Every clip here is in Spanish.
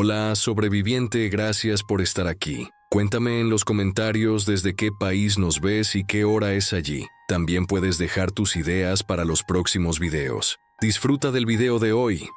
Hola, sobreviviente, gracias por estar aquí. Cuéntame en los comentarios desde qué país nos ves y qué hora es allí. También puedes dejar tus ideas para los próximos videos. Disfruta del video de hoy.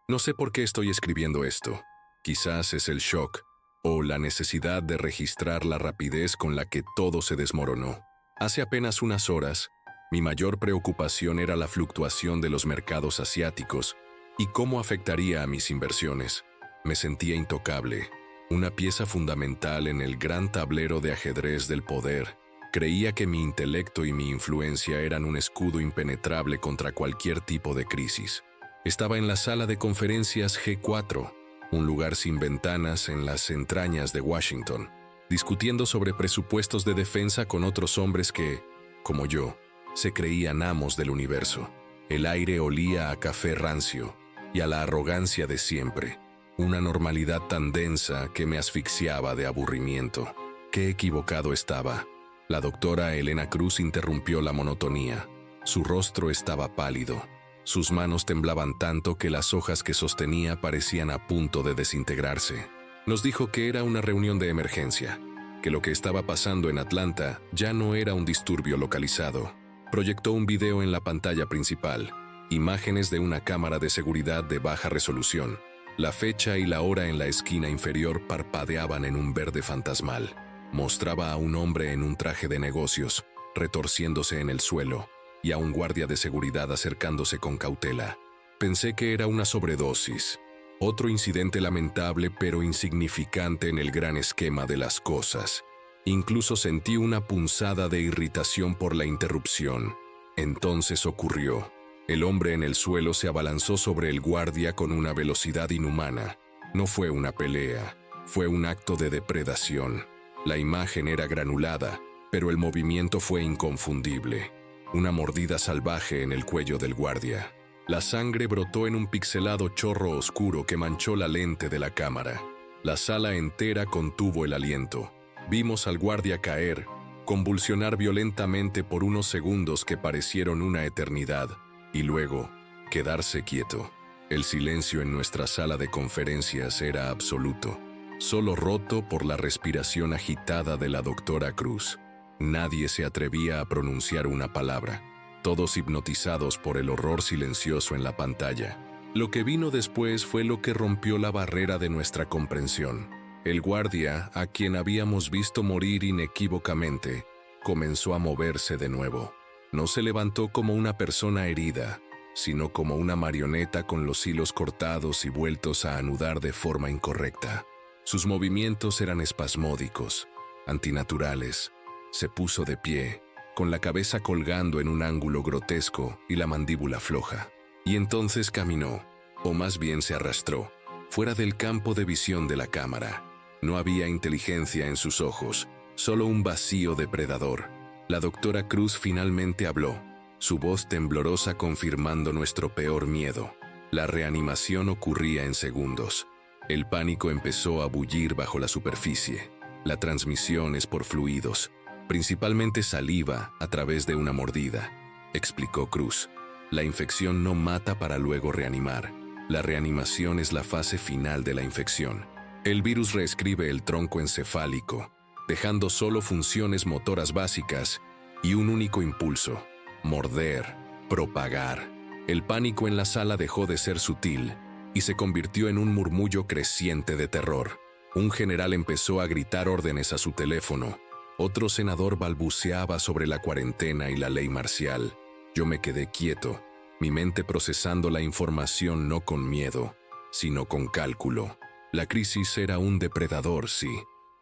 No sé por qué estoy escribiendo esto. Quizás es el shock o la necesidad de registrar la rapidez con la que todo se desmoronó. Hace apenas unas horas, mi mayor preocupación era la fluctuación de los mercados asiáticos y cómo afectaría a mis inversiones. Me sentía intocable, una pieza fundamental en el gran tablero de ajedrez del poder. Creía que mi intelecto y mi influencia eran un escudo impenetrable contra cualquier tipo de crisis. Estaba en la sala de conferencias G4, un lugar sin ventanas en las entrañas de Washington, discutiendo sobre presupuestos de defensa con otros hombres que, como yo, se creían amos del universo. El aire olía a café rancio y a la arrogancia de siempre. Una normalidad tan densa que me asfixiaba de aburrimiento. Qué equivocado estaba. La doctora Elena Cruz interrumpió la monotonía. Su rostro estaba pálido. Sus manos temblaban tanto que las hojas que sostenía parecían a punto de desintegrarse. Nos dijo que era una reunión de emergencia, que lo que estaba pasando en Atlanta ya no era un disturbio localizado. Proyectó un video en la pantalla principal, imágenes de una cámara de seguridad de baja resolución. La fecha y la hora en la esquina inferior parpadeaban en un verde fantasmal. Mostraba a un hombre en un traje de negocios, retorciéndose en el suelo, y a un guardia de seguridad acercándose con cautela. Pensé que era una sobredosis. Otro incidente lamentable pero insignificante en el gran esquema de las cosas. Incluso sentí una punzada de irritación por la interrupción. Entonces ocurrió. El hombre en el suelo se abalanzó sobre el guardia con una velocidad inhumana. No fue una pelea, fue un acto de depredación. La imagen era granulada, pero el movimiento fue inconfundible. Una mordida salvaje en el cuello del guardia. La sangre brotó en un pixelado chorro oscuro que manchó la lente de la cámara. La sala entera contuvo el aliento. Vimos al guardia caer, convulsionar violentamente por unos segundos que parecieron una eternidad. Y luego, quedarse quieto. El silencio en nuestra sala de conferencias era absoluto, solo roto por la respiración agitada de la doctora Cruz. Nadie se atrevía a pronunciar una palabra, todos hipnotizados por el horror silencioso en la pantalla. Lo que vino después fue lo que rompió la barrera de nuestra comprensión. El guardia, a quien habíamos visto morir inequívocamente, comenzó a moverse de nuevo. No se levantó como una persona herida, sino como una marioneta con los hilos cortados y vueltos a anudar de forma incorrecta. Sus movimientos eran espasmódicos, antinaturales. Se puso de pie, con la cabeza colgando en un ángulo grotesco y la mandíbula floja. Y entonces caminó, o más bien se arrastró, fuera del campo de visión de la cámara. No había inteligencia en sus ojos, solo un vacío depredador. La doctora Cruz finalmente habló, su voz temblorosa confirmando nuestro peor miedo. La reanimación ocurría en segundos. El pánico empezó a bullir bajo la superficie. La transmisión es por fluidos, principalmente saliva a través de una mordida, explicó Cruz. La infección no mata para luego reanimar. La reanimación es la fase final de la infección. El virus reescribe el tronco encefálico, dejando solo funciones motoras básicas y un único impulso: morder, propagar. El pánico en la sala dejó de ser sutil y se convirtió en un murmullo creciente de terror. Un general empezó a gritar órdenes a su teléfono. Otro senador balbuceaba sobre la cuarentena y la ley marcial. Yo me quedé quieto, mi mente procesando la información no con miedo, sino con cálculo. La crisis era un depredador, sí,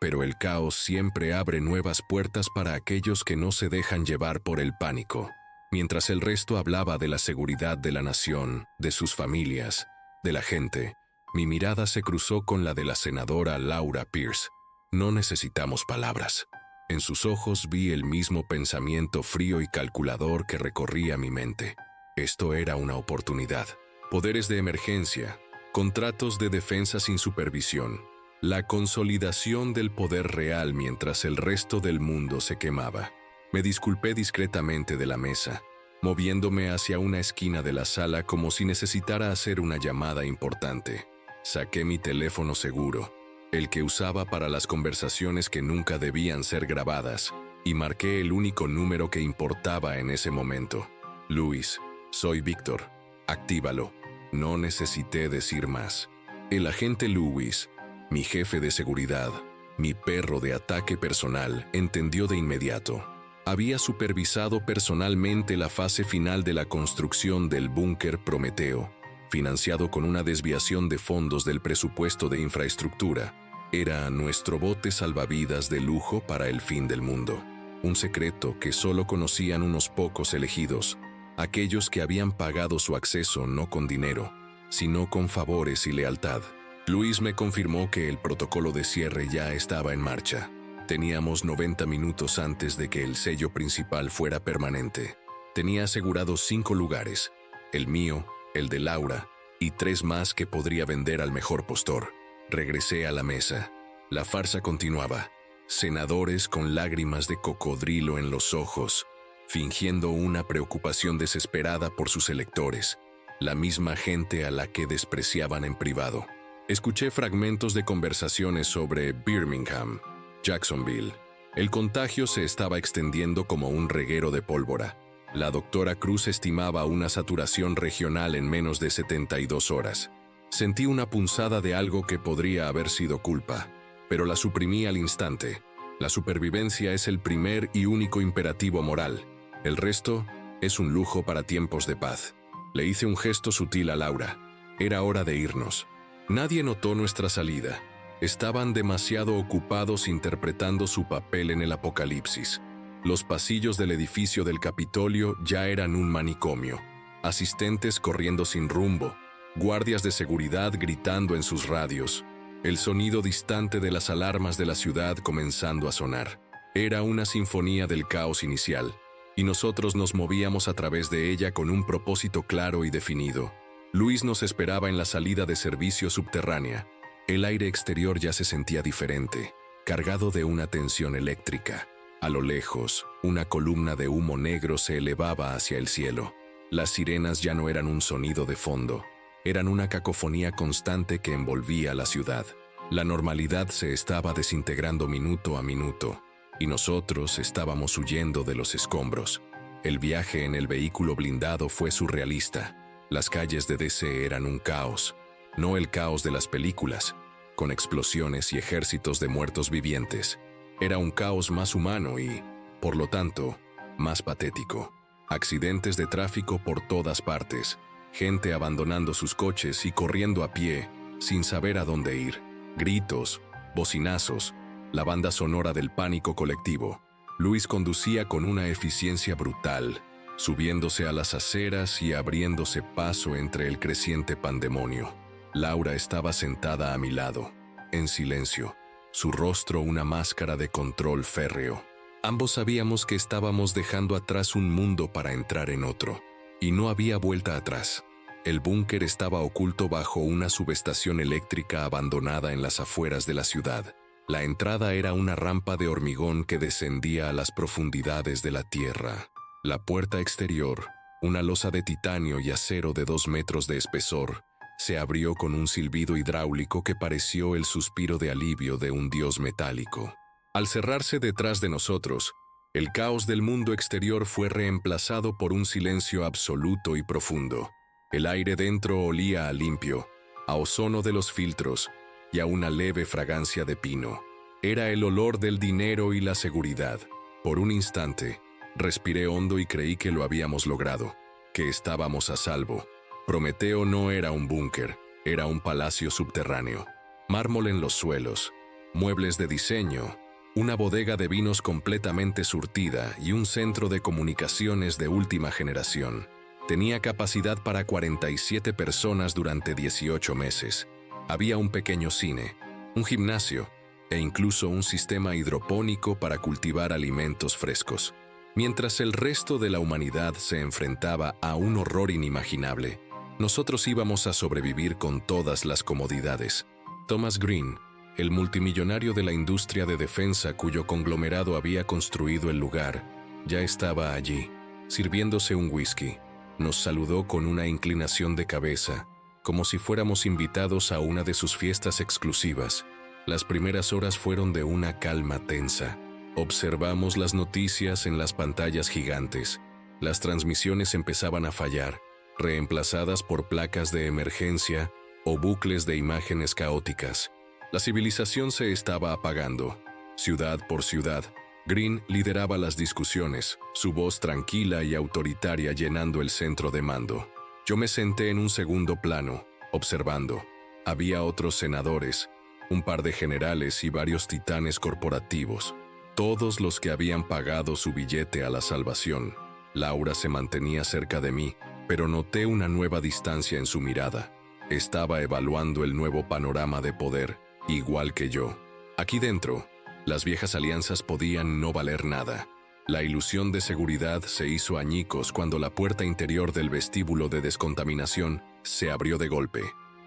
pero el caos siempre abre nuevas puertas para aquellos que no se dejan llevar por el pánico. Mientras el resto hablaba de la seguridad de la nación, de sus familias, de la gente, mi mirada se cruzó con la de la senadora Laura Pierce. No necesitamos palabras. En sus ojos vi el mismo pensamiento frío y calculador que recorría mi mente. Esto era una oportunidad. Poderes de emergencia, contratos de defensa sin supervisión, la consolidación del poder real mientras el resto del mundo se quemaba. Me disculpé discretamente de la mesa, moviéndome hacia una esquina de la sala como si necesitara hacer una llamada importante. Saqué mi teléfono seguro, el que usaba para las conversaciones que nunca debían ser grabadas, y marqué el único número que importaba en ese momento. Luis, soy Víctor. Actívalo. No necesité decir más. El agente Luis, mi jefe de seguridad, mi perro de ataque personal, entendió de inmediato. Había supervisado personalmente la fase final de la construcción del búnker Prometeo, financiado con una desviación de fondos del presupuesto de infraestructura. Era nuestro bote salvavidas de lujo para el fin del mundo. Un secreto que solo conocían unos pocos elegidos, aquellos que habían pagado su acceso no con dinero, sino con favores y lealtad. Luis me confirmó que el protocolo de cierre ya estaba en marcha. Teníamos 90 minutos antes de que el sello principal fuera permanente. Tenía asegurados 5 lugares, el mío, el de Laura, y 3 más que podría vender al mejor postor. Regresé a la mesa. La farsa continuaba. Senadores con lágrimas de cocodrilo en los ojos, fingiendo una preocupación desesperada por sus electores, la misma gente a la que despreciaban en privado. Escuché fragmentos de conversaciones sobre Birmingham, Jacksonville. El contagio se estaba extendiendo como un reguero de pólvora. La doctora Cruz estimaba una saturación regional en menos de 72 horas. Sentí una punzada de algo que podría haber sido culpa, pero la suprimí al instante. La supervivencia es el primer y único imperativo moral. El resto es un lujo para tiempos de paz. Le hice un gesto sutil a Laura. Era hora de irnos. Nadie notó nuestra salida. Estaban demasiado ocupados interpretando su papel en el apocalipsis. Los pasillos del edificio del Capitolio ya eran un manicomio. Asistentes corriendo sin rumbo, guardias de seguridad gritando en sus radios, el sonido distante de las alarmas de la ciudad comenzando a sonar. Era una sinfonía del caos inicial, y nosotros nos movíamos a través de ella con un propósito claro y definido. Luis nos esperaba en la salida de servicio subterránea. El aire exterior ya se sentía diferente, cargado de una tensión eléctrica. A lo lejos, una columna de humo negro se elevaba hacia el cielo. Las sirenas ya no eran un sonido de fondo, eran una cacofonía constante que envolvía la ciudad. La normalidad se estaba desintegrando minuto a minuto, y nosotros estábamos huyendo de los escombros. El viaje en el vehículo blindado fue surrealista. Las calles de DC eran un caos, no el caos de las películas, con explosiones y ejércitos de muertos vivientes. Era un caos más humano y, por lo tanto, más patético. Accidentes de tráfico por todas partes, gente abandonando sus coches y corriendo a pie, sin saber a dónde ir. Gritos, bocinazos, la banda sonora del pánico colectivo. Luis conducía con una eficiencia brutal, subiéndose a las aceras y abriéndose paso entre el creciente pandemonio. Laura estaba sentada a mi lado, en silencio, su rostro una máscara de control férreo. Ambos sabíamos que estábamos dejando atrás un mundo para entrar en otro, y no había vuelta atrás. El búnker estaba oculto bajo una subestación eléctrica abandonada en las afueras de la ciudad. La entrada era una rampa de hormigón que descendía a las profundidades de la tierra. La puerta exterior, una losa de titanio y acero de 2 metros de espesor, se abrió con un silbido hidráulico que pareció el suspiro de alivio de un dios metálico. Al cerrarse detrás de nosotros, el caos del mundo exterior fue reemplazado por un silencio absoluto y profundo. El aire dentro olía a limpio, a ozono de los filtros y a una leve fragancia de pino. Era el olor del dinero y la seguridad. Por un instante, respiré hondo y creí que lo habíamos logrado, que estábamos a salvo. Prometeo no era un búnker, era un palacio subterráneo. Mármol en los suelos, muebles de diseño, una bodega de vinos completamente surtida y un centro de comunicaciones de última generación. Tenía capacidad para 47 personas durante 18 meses. Había un pequeño cine, un gimnasio e incluso un sistema hidropónico para cultivar alimentos frescos. Mientras el resto de la humanidad se enfrentaba a un horror inimaginable, nosotros íbamos a sobrevivir con todas las comodidades. Thomas Green, el multimillonario de la industria de defensa cuyo conglomerado había construido el lugar, ya estaba allí, sirviéndose un whisky. Nos saludó con una inclinación de cabeza como si fuéramos invitados a una de sus fiestas exclusivas. Las primeras horas fueron de una calma tensa. Observamos las noticias en las pantallas gigantes. Las transmisiones empezaban a fallar, reemplazadas por placas de emergencia o bucles de imágenes caóticas. La civilización se estaba apagando. Ciudad por ciudad, Green lideraba las discusiones, su voz tranquila y autoritaria llenando el centro de mando. Yo me senté en un segundo plano, observando. Había otros senadores, un par de generales y varios titanes corporativos, todos los que habían pagado su billete a la salvación. Laura se mantenía cerca de mí, pero noté una nueva distancia en su mirada. Estaba evaluando el nuevo panorama de poder, igual que yo. Aquí dentro, las viejas alianzas podían no valer nada. La ilusión de seguridad se hizo añicos cuando la puerta interior del vestíbulo de descontaminación se abrió de golpe.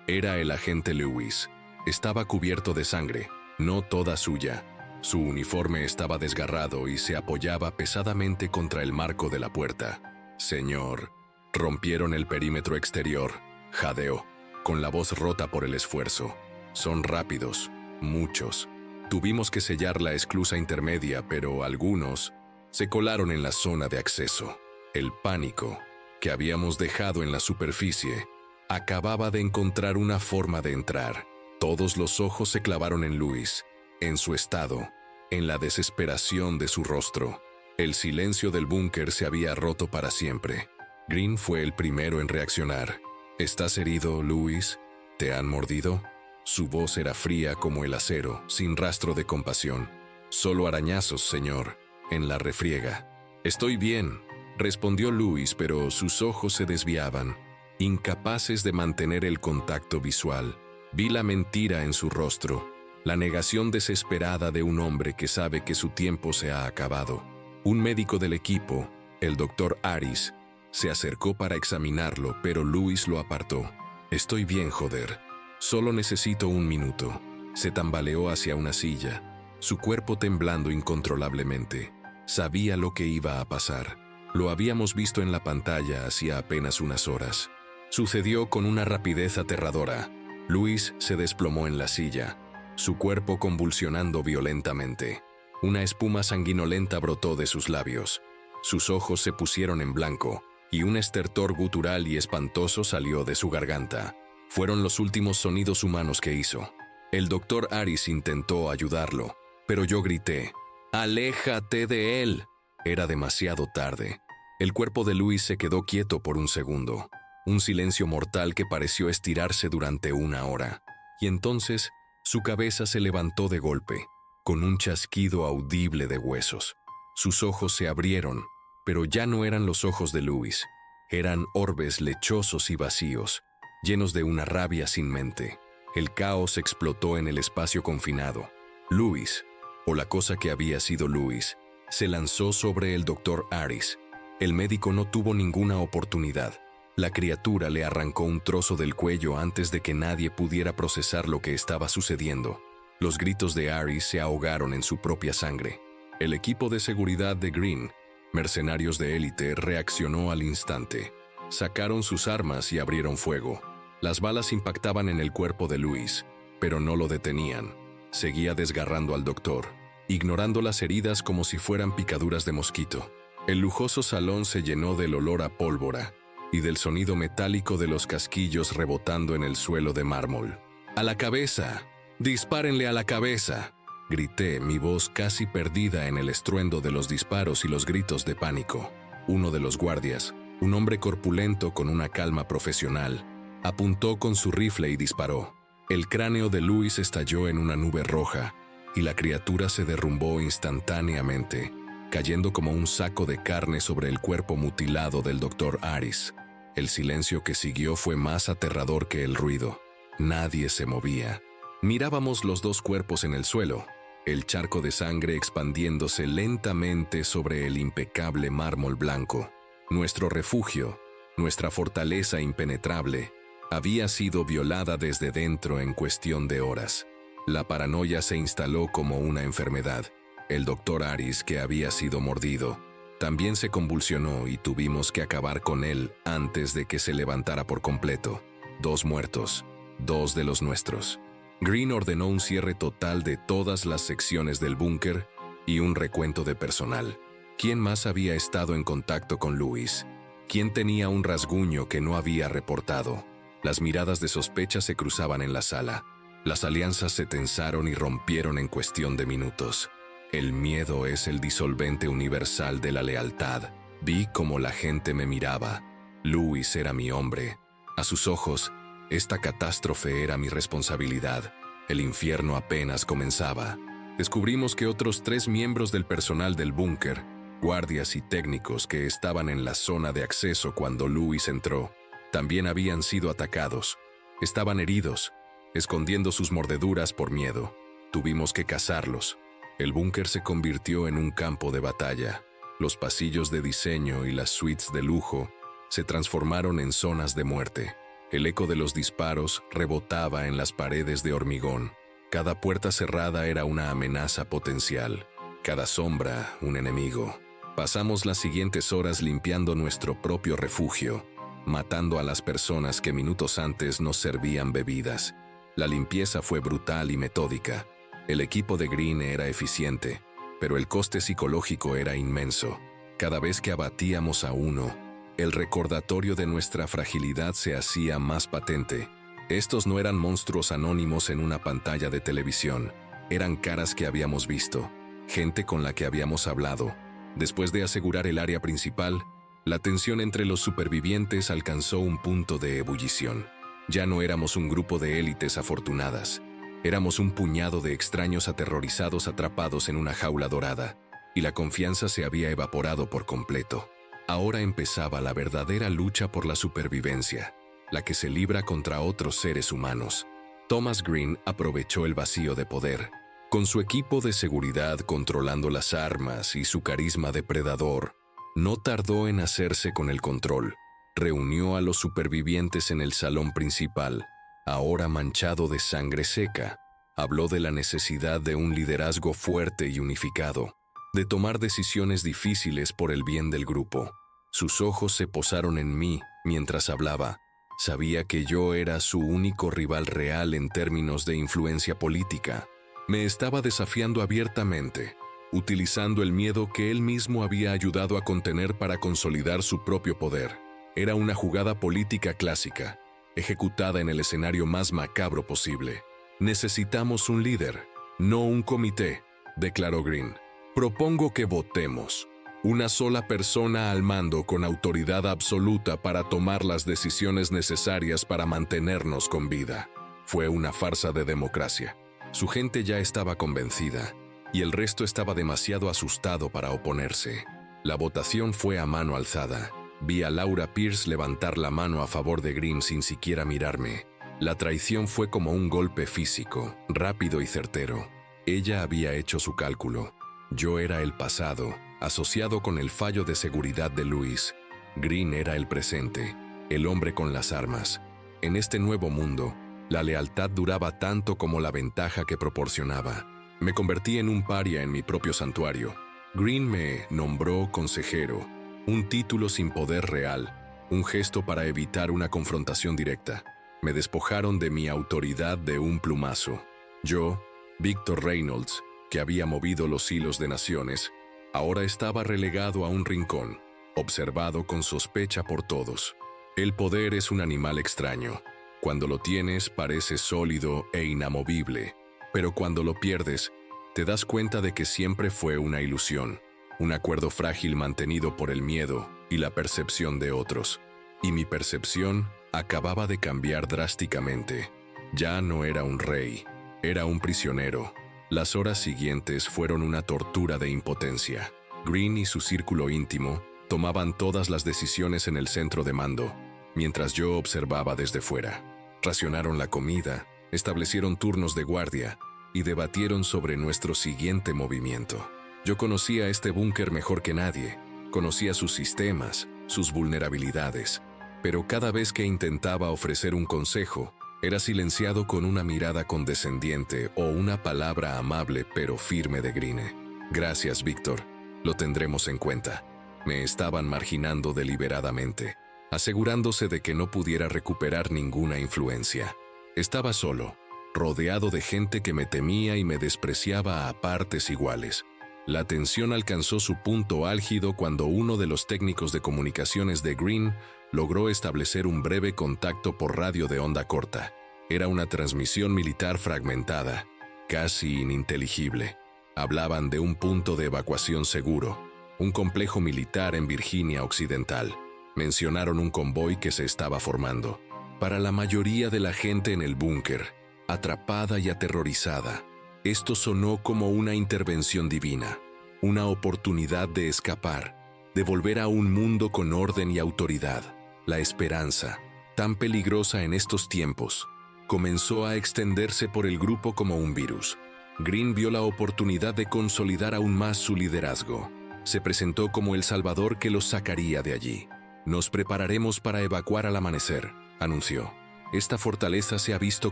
Era el agente Lewis. Estaba cubierto de sangre, no toda suya. Su uniforme estaba desgarrado y se apoyaba pesadamente contra el marco de la puerta. «Señor». Rompieron el perímetro exterior, jadeó, con la voz rota por el esfuerzo. «Son rápidos, muchos». Tuvimos que sellar la esclusa intermedia, pero algunos se colaron en la zona de acceso. El pánico, que habíamos dejado en la superficie, acababa de encontrar una forma de entrar. Todos los ojos se clavaron en Luis, en su estado, en la desesperación de su rostro. El silencio del búnker se había roto para siempre. Green fue el primero en reaccionar. «¿Estás herido, Luis? ¿Te han mordido?» Su voz era fría como el acero, sin rastro de compasión. «Solo arañazos, señor, en la refriega». «Estoy bien», respondió Luis, pero sus ojos se desviaban, incapaces de mantener el contacto visual. Vi la mentira en su rostro, la negación desesperada de un hombre que sabe que su tiempo se ha acabado. Un médico del equipo, el doctor Aris, se acercó para examinarlo, pero Luis lo apartó. «Estoy bien, joder. Solo necesito un minuto». Se tambaleó hacia una silla, su cuerpo temblando incontrolablemente. Sabía lo que iba a pasar. Lo habíamos visto en la pantalla hacía apenas unas horas. Sucedió con una rapidez aterradora. Luis se desplomó en la silla, su cuerpo convulsionando violentamente. Una espuma sanguinolenta brotó de sus labios. Sus ojos se pusieron en blanco, y un estertor gutural y espantoso salió de su garganta. Fueron los últimos sonidos humanos que hizo. El doctor Aris intentó ayudarlo, pero yo grité: «¡Aléjate de él!». Era demasiado tarde. El cuerpo de Luis se quedó quieto por un segundo, un silencio mortal que pareció estirarse durante una hora. Y entonces, su cabeza se levantó de golpe, con un chasquido audible de huesos. Sus ojos se abrieron, pero ya no eran los ojos de Luis. Eran orbes lechosos y vacíos, llenos de una rabia sin mente. El caos explotó en el espacio confinado. Luis, o la cosa que había sido Luis, se lanzó sobre el doctor Aris. El médico no tuvo ninguna oportunidad. La criatura le arrancó un trozo del cuello antes de que nadie pudiera procesar lo que estaba sucediendo. Los gritos de Aris se ahogaron en su propia sangre. El equipo de seguridad de Green, mercenarios de élite, reaccionó al instante. Sacaron sus armas y abrieron fuego. Las balas impactaban en el cuerpo de Luis, pero no lo detenían. Seguía desgarrando al doctor, ignorando las heridas como si fueran picaduras de mosquito. El lujoso salón se llenó del olor a pólvora y del sonido metálico de los casquillos rebotando en el suelo de mármol. «¡A la cabeza! ¡Dispárenle a la cabeza!», grité, mi voz casi perdida en el estruendo de los disparos y los gritos de pánico. Uno de los guardias, un hombre corpulento con una calma profesional, apuntó con su rifle y disparó. El cráneo de Luis estalló en una nube roja y la criatura se derrumbó instantáneamente, cayendo como un saco de carne sobre el cuerpo mutilado del doctor Aris. El silencio que siguió fue más aterrador que el ruido. Nadie se movía. Mirábamos los dos cuerpos en el suelo, el charco de sangre expandiéndose lentamente sobre el impecable mármol blanco. Nuestro refugio, nuestra fortaleza impenetrable, había sido violada desde dentro en cuestión de horas. La paranoia se instaló como una enfermedad. El doctor Aris, que había sido mordido, también se convulsionó y tuvimos que acabar con él antes de que se levantara por completo. 2 muertos, 2 de los nuestros. Green ordenó un cierre total de todas las secciones del búnker y un recuento de personal. ¿Quién más había estado en contacto con Lewis? ¿Quién tenía un rasguño que no había reportado? Las miradas de sospecha se cruzaban en la sala. Las alianzas se tensaron y rompieron en cuestión de minutos. El miedo es el disolvente universal de la lealtad. Vi cómo la gente me miraba. Lewis era mi hombre. A sus ojos, esta catástrofe era mi responsabilidad. El infierno apenas comenzaba. Descubrimos que otros 3 miembros del personal del búnker, guardias y técnicos que estaban en la zona de acceso cuando Lewis entró, también habían sido atacados. Estaban heridos, escondiendo sus mordeduras por miedo. Tuvimos que cazarlos. El búnker se convirtió en un campo de batalla. Los pasillos de diseño y las suites de lujo se transformaron en zonas de muerte. El eco de los disparos rebotaba en las paredes de hormigón. Cada puerta cerrada era una amenaza potencial. Cada sombra, un enemigo. Pasamos las siguientes horas limpiando nuestro propio refugio, matando a las personas que minutos antes nos servían bebidas. La limpieza fue brutal y metódica. El equipo de Green era eficiente, pero el coste psicológico era inmenso. Cada vez que abatíamos a uno, el recordatorio de nuestra fragilidad se hacía más patente. Estos no eran monstruos anónimos en una pantalla de televisión. Eran caras que habíamos visto, gente con la que habíamos hablado. Después de asegurar el área principal, la tensión entre los supervivientes alcanzó un punto de ebullición. Ya no éramos un grupo de élites afortunadas. Éramos un puñado de extraños aterrorizados atrapados en una jaula dorada, y la confianza se había evaporado por completo. Ahora empezaba la verdadera lucha por la supervivencia, la que se libra contra otros seres humanos. Thomas Green aprovechó el vacío de poder. Con su equipo de seguridad controlando las armas y su carisma depredador, no tardó en hacerse con el control. Reunió a los supervivientes en el salón principal, ahora manchado de sangre seca. Habló de la necesidad de un liderazgo fuerte y unificado, de tomar decisiones difíciles por el bien del grupo. Sus ojos se posaron en mí mientras hablaba. Sabía que yo era su único rival real en términos de influencia política. Me estaba desafiando abiertamente, utilizando el miedo que él mismo había ayudado a contener para consolidar su propio poder. Era una jugada política clásica, ejecutada en el escenario más macabro posible. Necesitamos un líder, no un comité, declaró Green. Propongo que votemos. Una sola persona al mando con autoridad absoluta para tomar las decisiones necesarias para mantenernos con vida. Fue una farsa de democracia. Su gente ya estaba convencida, y el resto estaba demasiado asustado para oponerse. La votación fue a mano alzada. Vi a Laura Pierce levantar la mano a favor de Green sin siquiera mirarme. La traición fue como un golpe físico, rápido y certero. Ella había hecho su cálculo. Yo era el pasado, asociado con el fallo de seguridad de Lewis. Green era el presente, el hombre con las armas. En este nuevo mundo, la lealtad duraba tanto como la ventaja que proporcionaba. Me convertí en un paria en mi propio santuario. Green me nombró consejero, un título sin poder real, un gesto para evitar una confrontación directa. Me despojaron de mi autoridad de un plumazo. Yo, Victor Reynolds, que había movido los hilos de naciones, ahora estaba relegado a un rincón, observado con sospecha por todos. El poder es un animal extraño. Cuando lo tienes parece sólido e inamovible, pero cuando lo pierdes, te das cuenta de que siempre fue una ilusión, un acuerdo frágil mantenido por el miedo y la percepción de otros. Y mi percepción acababa de cambiar drásticamente. Ya no era un rey, era un prisionero. Las horas siguientes fueron una tortura de impotencia. Green y su círculo íntimo tomaban todas las decisiones en el centro de mando, mientras yo observaba desde fuera. Racionaron la comida, establecieron turnos de guardia y debatieron sobre nuestro siguiente movimiento. Yo conocía este búnker mejor que nadie, conocía sus sistemas, sus vulnerabilidades, pero cada vez que intentaba ofrecer un consejo, era silenciado con una mirada condescendiente o una palabra amable pero firme de Green. Gracias, Víctor. Lo tendremos en cuenta. Me estaban marginando deliberadamente. asegurándose de que no pudiera recuperar ninguna influencia. Estaba solo, rodeado de gente que me temía y me despreciaba a partes iguales. La tensión alcanzó su punto álgido cuando uno de los técnicos de comunicaciones de Green logró establecer un breve contacto por radio de onda corta. Era una transmisión militar fragmentada, casi ininteligible. Hablaban de un punto de evacuación seguro, un complejo militar en Virginia Occidental. Mencionaron un convoy que se estaba formando. Para la mayoría de la gente en el búnker, atrapada y aterrorizada, esto sonó como una intervención divina, una oportunidad de escapar, de volver a un mundo con orden y autoridad. La esperanza, tan peligrosa en estos tiempos, comenzó a extenderse por el grupo como un virus. Green vio la oportunidad de consolidar aún más su liderazgo. Se presentó como el salvador que los sacaría de allí. «Nos prepararemos para evacuar al amanecer», anunció. «Esta fortaleza se ha visto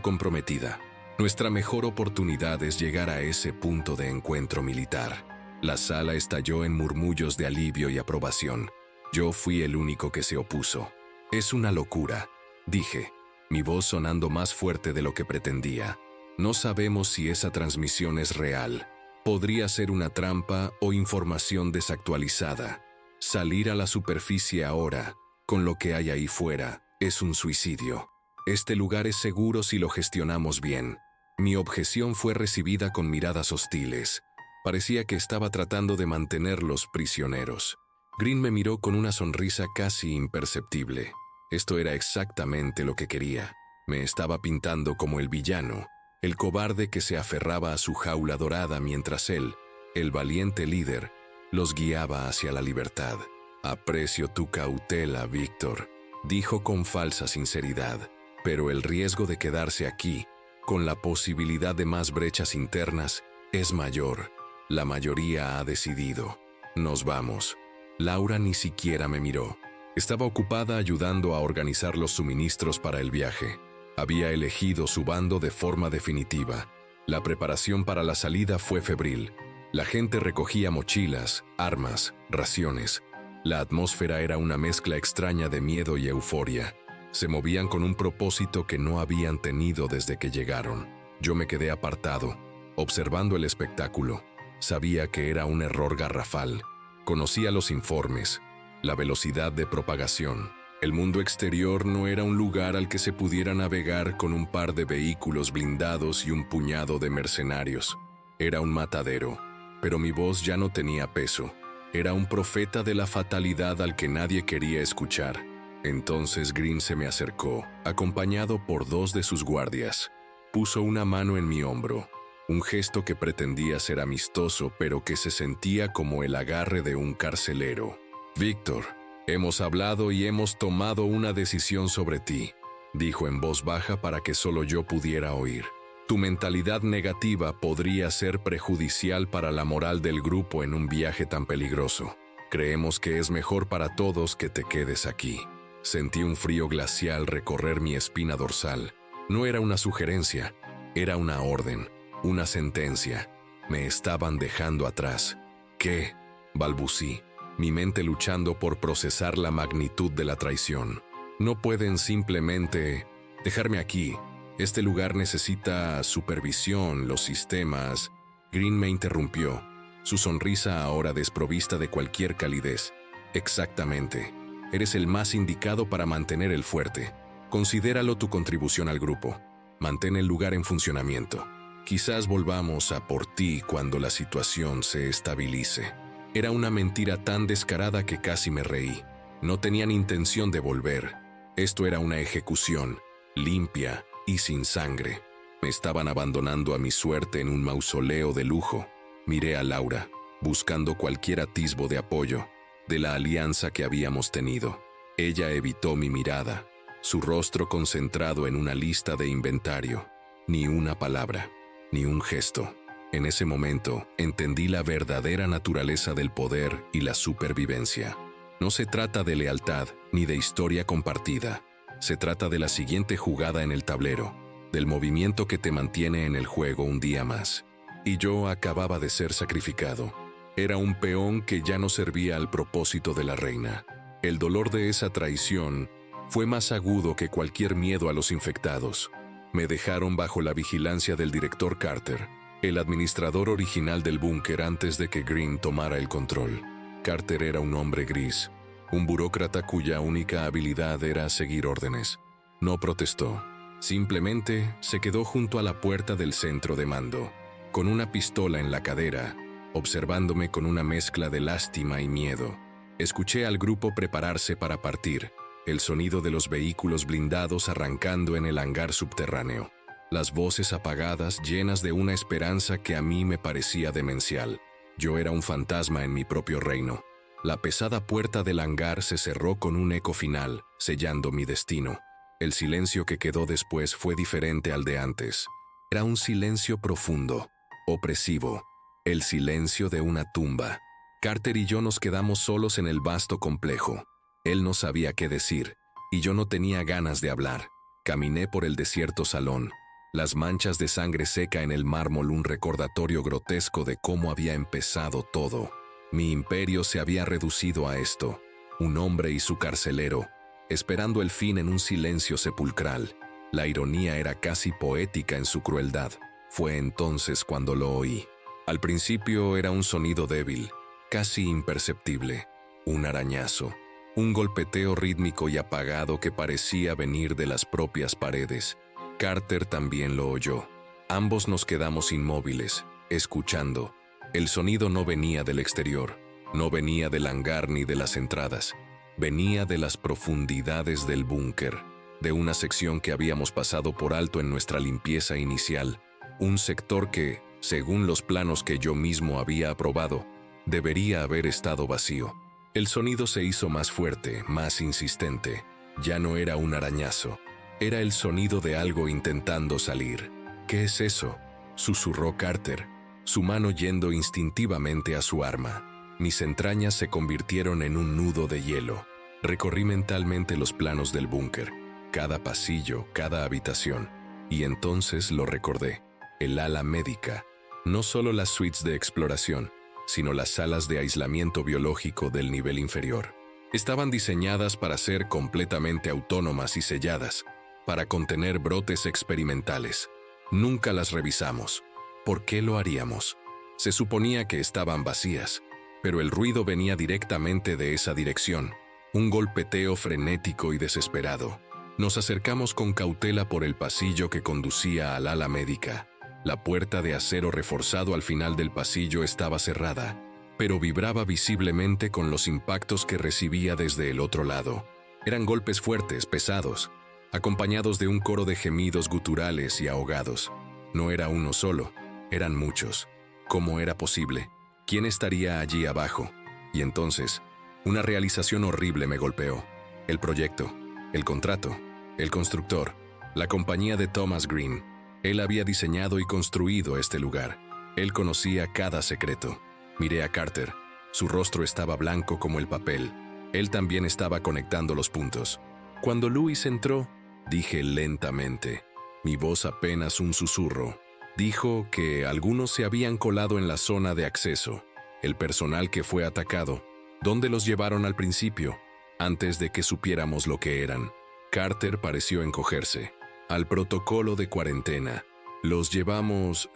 comprometida. Nuestra mejor oportunidad es llegar a ese punto de encuentro militar». La sala estalló en murmullos de alivio y aprobación. Yo fui el único que se opuso. «Es una locura», dije, mi voz sonando más fuerte de lo que pretendía. «No sabemos si esa transmisión es real. Podría ser una trampa o información desactualizada. Salir a la superficie ahora, con lo que hay ahí fuera, es un suicidio. Este lugar es seguro si lo gestionamos bien». Mi objeción fue recibida con miradas hostiles. Parecía que estaba tratando de mantenerlos prisioneros. Green me miró con una sonrisa casi imperceptible. Esto era exactamente lo que quería. Me estaba pintando como el villano, el cobarde que se aferraba a su jaula dorada mientras él, el valiente líder, los guiaba hacia la libertad. «Aprecio tu cautela, Víctor», dijo con falsa sinceridad, «pero el riesgo de quedarse aquí, con la posibilidad de más brechas internas, es mayor. La mayoría ha decidido. Nos vamos». Laura ni siquiera me miró. Estaba ocupada ayudando a organizar los suministros para el viaje. Había elegido su bando de forma definitiva. La preparación para la salida fue febril. La gente recogía mochilas, armas, raciones. La atmósfera era una mezcla extraña de miedo y euforia. Se movían con un propósito que no habían tenido desde que llegaron. Yo me quedé apartado, observando el espectáculo. Sabía que era un error garrafal. Conocía los informes, la velocidad de propagación. El mundo exterior no era un lugar al que se pudiera navegar con un par de vehículos blindados y un puñado de mercenarios. Era un matadero, pero mi voz ya no tenía peso. Era un profeta de la fatalidad al que nadie quería escuchar. Entonces Green se me acercó, acompañado por 2 de sus guardias. Puso una mano en mi hombro, un gesto que pretendía ser amistoso, pero que se sentía como el agarre de un carcelero. «Víctor, hemos hablado y hemos tomado una decisión sobre ti», dijo en voz baja para que solo yo pudiera oír. «Tu mentalidad negativa podría ser perjudicial para la moral del grupo en un viaje tan peligroso. Creemos que es mejor para todos que te quedes aquí». Sentí un frío glacial recorrer mi espina dorsal. No era una sugerencia, era una orden, una sentencia. Me estaban dejando atrás. «¿Qué?», balbucí, mi mente luchando por procesar la magnitud de la traición. «No pueden simplemente dejarme aquí. Este lugar necesita supervisión, los sistemas». Green me interrumpió, su sonrisa ahora desprovista de cualquier calidez. «Exactamente. Eres el más indicado para mantener el fuerte. Considéralo tu contribución al grupo. Mantén el lugar en funcionamiento. Quizás volvamos a por ti cuando la situación se estabilice». Era una mentira tan descarada que casi me reí. No tenían intención de volver. Esto era una ejecución, limpia y sin sangre. Me estaban abandonando a mi suerte en un mausoleo de lujo. Miré a Laura, buscando cualquier atisbo de apoyo, de la alianza que habíamos tenido. Ella evitó mi mirada, su rostro concentrado en una lista de inventario. Ni una palabra, ni un gesto. En ese momento, entendí la verdadera naturaleza del poder y la supervivencia. No se trata de lealtad ni de historia compartida. Se trata de la siguiente jugada en el tablero, del movimiento que te mantiene en el juego un día más. Y yo acababa de ser sacrificado. Era un peón que ya no servía al propósito de la reina. El dolor de esa traición fue más agudo que cualquier miedo a los infectados. Me dejaron bajo la vigilancia del director Carter, el administrador original del búnker antes de que Green tomara el control. Carter era un hombre gris, un burócrata cuya única habilidad era seguir órdenes. No protestó. Simplemente se quedó junto a la puerta del centro de mando, con una pistola en la cadera, observándome con una mezcla de lástima y miedo. Escuché al grupo prepararse para partir, el sonido de los vehículos blindados arrancando en el hangar subterráneo. Las voces apagadas llenas de una esperanza que a mí me parecía demencial. Yo era un fantasma en mi propio reino. La pesada puerta del hangar se cerró con un eco final, sellando mi destino. El silencio que quedó después fue diferente al de antes. Era un silencio profundo, opresivo, el silencio de una tumba. Carter y yo nos quedamos solos en el vasto complejo. Él no sabía qué decir, y yo no tenía ganas de hablar. Caminé por el desierto salón. Las manchas de sangre seca en el mármol, un recordatorio grotesco de cómo había empezado todo. Mi imperio se había reducido a esto, un hombre y su carcelero, esperando el fin en un silencio sepulcral. La ironía era casi poética en su crueldad. Fue entonces cuando lo oí. Al principio era un sonido débil, casi imperceptible, un arañazo, un golpeteo rítmico y apagado que parecía venir de las propias paredes. Carter también lo oyó. Ambos nos quedamos inmóviles, escuchando. El sonido no venía del exterior, no venía del hangar ni de las entradas. Venía de las profundidades del búnker, de una sección que habíamos pasado por alto en nuestra limpieza inicial, un sector que, según los planos que yo mismo había aprobado, debería haber estado vacío. El sonido se hizo más fuerte, más insistente. Ya no era un arañazo, era el sonido de algo intentando salir. ¿Qué es eso?, susurró Carter, su mano yendo instintivamente a su arma. Mis entrañas se convirtieron en un nudo de hielo. Recorrí mentalmente los planos del búnker, cada pasillo, cada habitación, y entonces lo recordé. El ala médica, no solo las suites de exploración, sino las salas de aislamiento biológico del nivel inferior. Estaban diseñadas para ser completamente autónomas y selladas, para contener brotes experimentales. Nunca las revisamos. ¿Por qué lo haríamos? Se suponía que estaban vacías, pero el ruido venía directamente de esa dirección. Un golpeteo frenético y desesperado. Nos acercamos con cautela por el pasillo que conducía al ala médica. La puerta de acero reforzado al final del pasillo estaba cerrada, pero vibraba visiblemente con los impactos que recibía desde el otro lado. Eran golpes fuertes, pesados, acompañados de un coro de gemidos guturales y ahogados. No era uno solo, eran muchos. ¿Cómo era posible? ¿Quién estaría allí abajo? Y entonces, una realización horrible me golpeó. El proyecto, el contrato, el constructor, la compañía de Thomas Green. Él había diseñado y construido este lugar. Él conocía cada secreto. Miré a Carter. Su rostro estaba blanco como el papel. Él también estaba conectando los puntos. Cuando Louis entró, dije lentamente, mi voz apenas un susurro. Dijo que algunos se habían colado en la zona de acceso. El personal que fue atacado. ¿Dónde los llevaron al principio? Antes de que supiéramos lo que eran. Carter pareció encogerse. Al protocolo de cuarentena. Los llevamos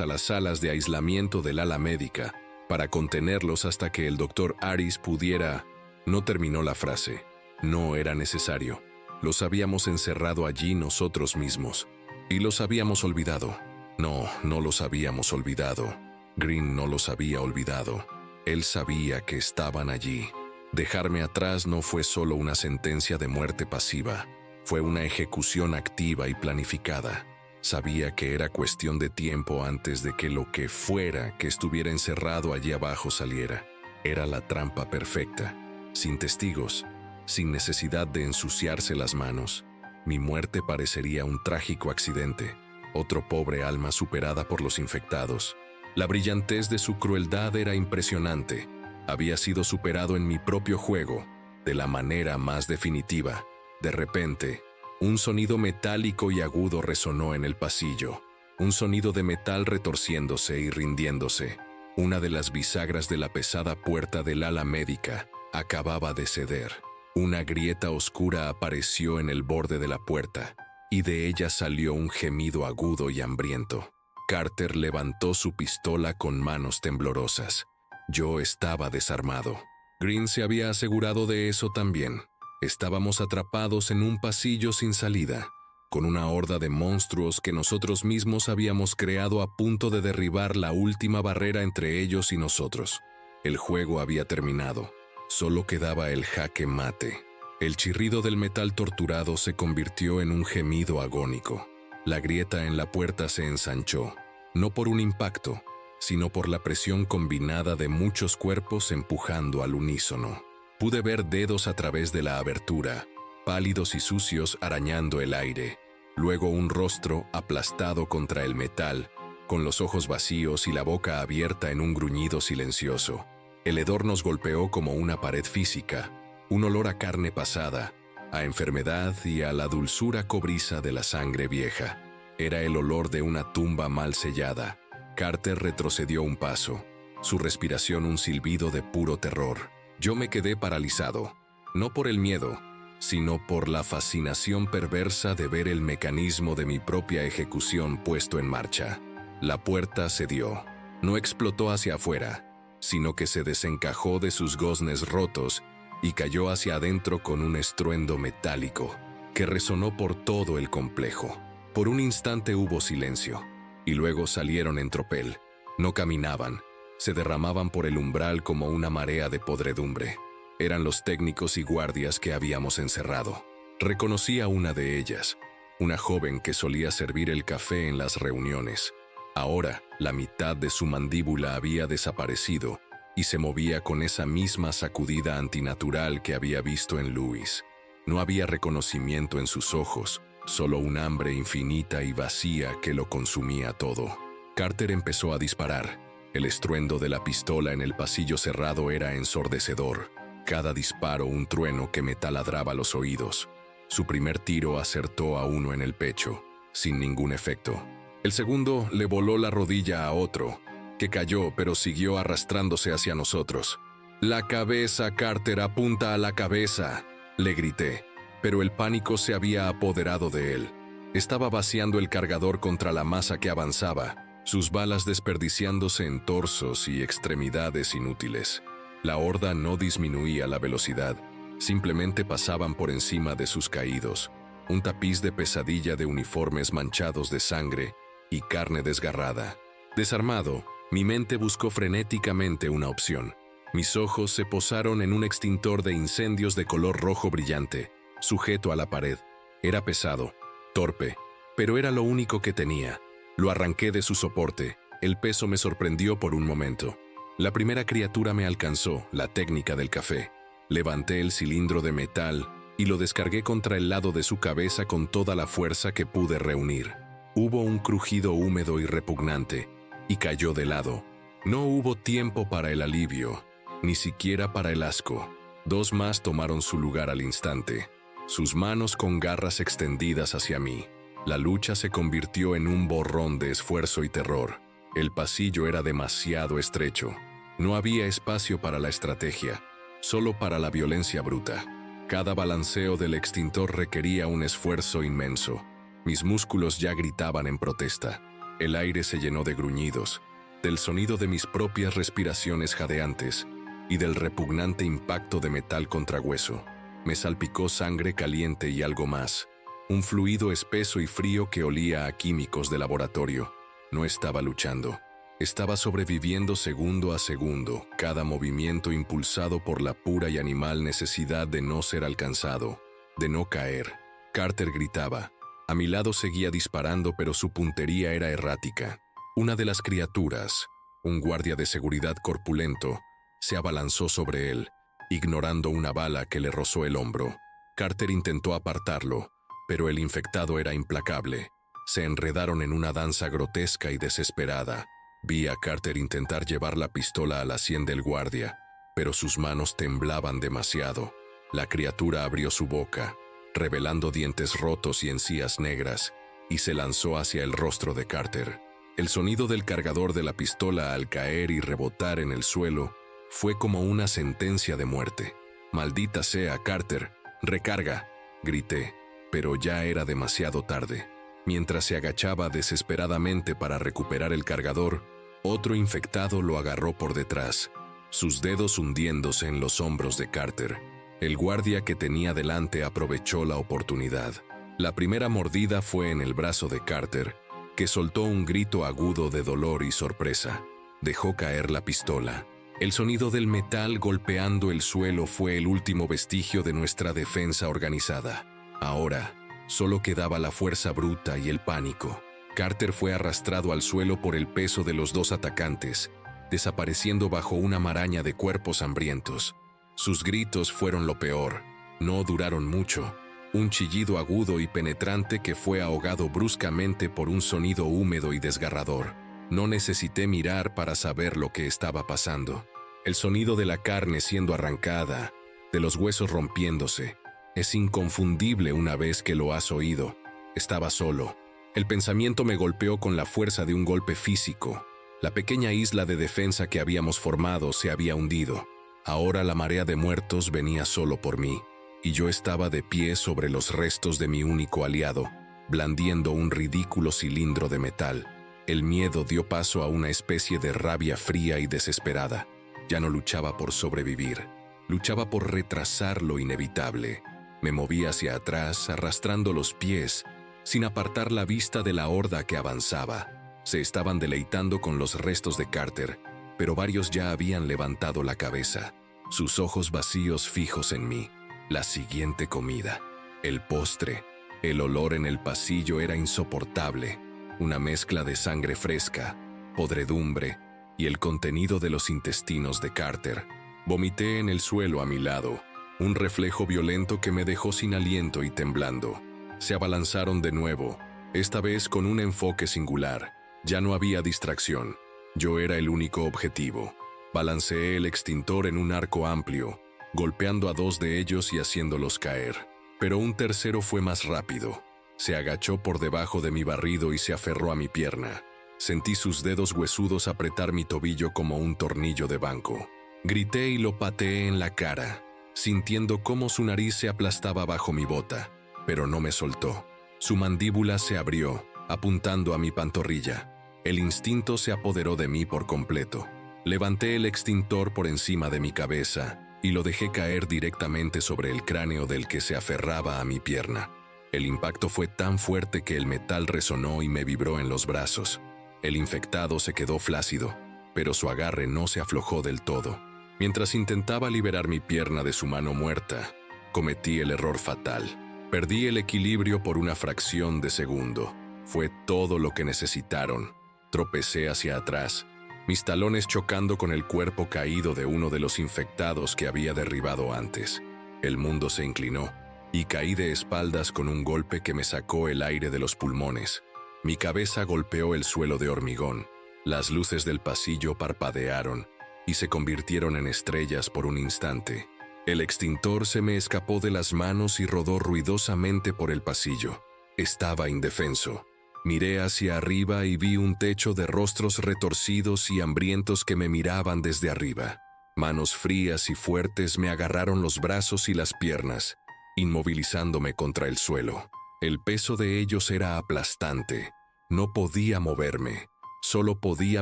a las salas de aislamiento del ala médica para contenerlos hasta que el Dr. Aris pudiera... No terminó la frase. No era necesario. Los habíamos encerrado allí nosotros mismos. Y los habíamos olvidado. No los habíamos olvidado. Green no los había olvidado. Él sabía que estaban allí. Dejarme atrás no fue solo una sentencia de muerte pasiva. Fue una ejecución activa y planificada. Sabía que era cuestión de tiempo antes de que lo que fuera que estuviera encerrado allí abajo saliera. Era la trampa perfecta. Sin testigos, sin necesidad de ensuciarse las manos. Mi muerte parecería un trágico accidente. Otro pobre alma superada por los infectados. La brillantez de su crueldad era impresionante. Había sido superado en mi propio juego, de la manera más definitiva. De repente, un sonido metálico y agudo resonó en el pasillo. Un sonido de metal retorciéndose y rindiéndose. Una de las bisagras de la pesada puerta del ala médica acababa de ceder. Una grieta oscura apareció en el borde de la puerta, y de ella salió un gemido agudo y hambriento. Carter levantó su pistola con manos temblorosas. Yo estaba desarmado. Green se había asegurado de eso también. Estábamos atrapados en un pasillo sin salida, con una horda de monstruos que nosotros mismos habíamos creado a punto de derribar la última barrera entre ellos y nosotros. El juego había terminado. Solo quedaba el jaque mate. El chirrido del metal torturado se convirtió en un gemido agónico. La grieta en la puerta se ensanchó, no por un impacto, sino por la presión combinada de muchos cuerpos empujando al unísono. Pude ver dedos a través de la abertura, pálidos y sucios arañando el aire. Luego un rostro aplastado contra el metal, con los ojos vacíos y la boca abierta en un gruñido silencioso. El hedor nos golpeó como una pared física, un olor a carne pasada, a enfermedad y a la dulzura cobriza de la sangre vieja. Era el olor de una tumba mal sellada. Carter retrocedió un paso, su respiración un silbido de puro terror. Yo me quedé paralizado, no por el miedo, sino por la fascinación perversa de ver el mecanismo de mi propia ejecución puesto en marcha. La puerta cedió. No explotó hacia afuera, sino que se desencajó de sus goznes rotos y cayó hacia adentro con un estruendo metálico que resonó por todo el complejo. Por un instante hubo silencio, y luego salieron en tropel. No caminaban, se derramaban por el umbral como una marea de podredumbre. Eran los técnicos y guardias que habíamos encerrado. Reconocí a una de ellas, una joven que solía servir el café en las reuniones. Ahora, la mitad de su mandíbula había desaparecido y se movía con esa misma sacudida antinatural que había visto en Louis. No había reconocimiento en sus ojos, solo un hambre infinita y vacía que lo consumía todo. Carter empezó a disparar. El estruendo de la pistola en el pasillo cerrado era ensordecedor. Cada disparo un trueno que me taladraba los oídos. Su primer tiro acertó a uno en el pecho, sin ningún efecto. El segundo le voló la rodilla a otro, que cayó pero siguió arrastrándose hacia nosotros. «La cabeza, Carter, apunta a la cabeza», le grité, pero el pánico se había apoderado de él. Estaba vaciando el cargador contra la masa que avanzaba, sus balas desperdiciándose en torsos y extremidades inútiles. La horda no disminuía la velocidad, simplemente pasaban por encima de sus caídos, un tapiz de pesadilla de uniformes manchados de sangre y carne desgarrada. Desarmado, mi mente buscó frenéticamente una opción. Mis ojos se posaron en un extintor de incendios de color rojo brillante, sujeto a la pared. Era pesado, torpe, pero era lo único que tenía. Lo arranqué de su soporte. El peso me sorprendió por un momento. La primera criatura me alcanzó, la técnica del café. Levanté el cilindro de metal y lo descargué contra el lado de su cabeza con toda la fuerza que pude reunir. Hubo un crujido húmedo y repugnante, y cayó de lado. No hubo tiempo para el alivio, ni siquiera para el asco. Dos más tomaron su lugar al instante, sus manos con garras extendidas hacia mí. La lucha se convirtió en un borrón de esfuerzo y terror. El pasillo era demasiado estrecho. No había espacio para la estrategia, solo para la violencia bruta. Cada balanceo del extintor requería un esfuerzo inmenso. Mis músculos ya gritaban en protesta. El aire se llenó de gruñidos, del sonido de mis propias respiraciones jadeantes y del repugnante impacto de metal contra hueso. Me salpicó sangre caliente y algo más, un fluido espeso y frío que olía a químicos de laboratorio. No estaba luchando. Estaba sobreviviendo segundo a segundo, cada movimiento impulsado por la pura y animal necesidad de no ser alcanzado, de no caer. Carter gritaba. A mi lado seguía disparando, pero su puntería era errática. Una de las criaturas, un guardia de seguridad corpulento, se abalanzó sobre él, ignorando una bala que le rozó el hombro. Carter intentó apartarlo, pero el infectado era implacable. Se enredaron en una danza grotesca y desesperada. Vi a Carter intentar llevar la pistola a la sien del guardia, pero sus manos temblaban demasiado. La criatura abrió su boca, revelando dientes rotos y encías negras, y se lanzó hacia el rostro de Carter. El sonido del cargador de la pistola al caer y rebotar en el suelo Fue como una sentencia de muerte. «Maldita sea, Carter, recarga», grité, pero ya era demasiado tarde. Mientras se agachaba desesperadamente para recuperar el cargador, otro infectado lo agarró por detrás, sus dedos hundiéndose en los hombros de Carter. El guardia que tenía delante aprovechó la oportunidad. La primera mordida fue en el brazo de Carter, que soltó un grito agudo de dolor y sorpresa. Dejó caer la pistola. El sonido del metal golpeando el suelo fue el último vestigio de nuestra defensa organizada. Ahora, solo quedaba la fuerza bruta y el pánico. Carter fue arrastrado al suelo por el peso de los dos atacantes, desapareciendo bajo una maraña de cuerpos hambrientos. Sus gritos fueron lo peor. No duraron mucho. Un chillido agudo y penetrante que fue ahogado bruscamente por un sonido húmedo y desgarrador. No necesité mirar para saber lo que estaba pasando. El sonido de la carne siendo arrancada, de los huesos rompiéndose, es inconfundible una vez que lo has oído. Estaba solo. El pensamiento me golpeó con la fuerza de un golpe físico. La pequeña isla de defensa que habíamos formado se había hundido. Ahora la marea de muertos venía solo por mí, y yo estaba de pie sobre los restos de mi único aliado, blandiendo un ridículo cilindro de metal. El miedo dio paso a una especie de rabia fría y desesperada. Ya no luchaba por sobrevivir, luchaba por retrasar lo inevitable. Me moví hacia atrás, arrastrando los pies, sin apartar la vista de la horda que avanzaba. Se estaban deleitando con los restos de Carter, pero varios ya habían levantado la cabeza, sus ojos vacíos fijos en mí. La siguiente comida, el postre, el olor en el pasillo era insoportable. Una mezcla de sangre fresca, podredumbre y el contenido de los intestinos de Carter. Vomité en el suelo a mi lado, un reflejo violento que me dejó sin aliento y temblando. Se abalanzaron de nuevo, esta vez con un enfoque singular. Ya no había distracción. Yo era el único objetivo. Balanceé el extintor en un arco amplio, golpeando a dos de ellos y haciéndolos caer. Pero un tercero fue más rápido. Se agachó por debajo de mi barrido y se aferró a mi pierna. Sentí sus dedos huesudos apretar mi tobillo como un tornillo de banco. Grité y lo pateé en la cara, sintiendo cómo su nariz se aplastaba bajo mi bota, pero no me soltó. Su mandíbula se abrió, apuntando a mi pantorrilla. El instinto se apoderó de mí por completo. Levanté el extintor por encima de mi cabeza y lo dejé caer directamente sobre el cráneo del que se aferraba a mi pierna. El impacto fue tan fuerte que el metal resonó y me vibró en los brazos. El infectado se quedó flácido, pero su agarre no se aflojó del todo. Mientras intentaba liberar mi pierna de su mano muerta, cometí el error fatal. Perdí el equilibrio por una fracción de segundo. Fue todo lo que necesitaron. Tropecé hacia atrás, mis talones chocando con el cuerpo caído de uno de los infectados que había derribado antes. El mundo se inclinó y caí de espaldas con un golpe que me sacó el aire de los pulmones. Mi cabeza golpeó el suelo de hormigón. Las luces del pasillo parpadearon y se convirtieron en estrellas por un instante. El extintor se me escapó de las manos y rodó ruidosamente por el pasillo. Estaba indefenso. Miré hacia arriba y vi un techo de rostros retorcidos y hambrientos que me miraban desde arriba. Manos frías y fuertes me agarraron los brazos y las piernas, inmovilizándome contra el suelo. El peso de ellos era aplastante. No podía moverme. Solo podía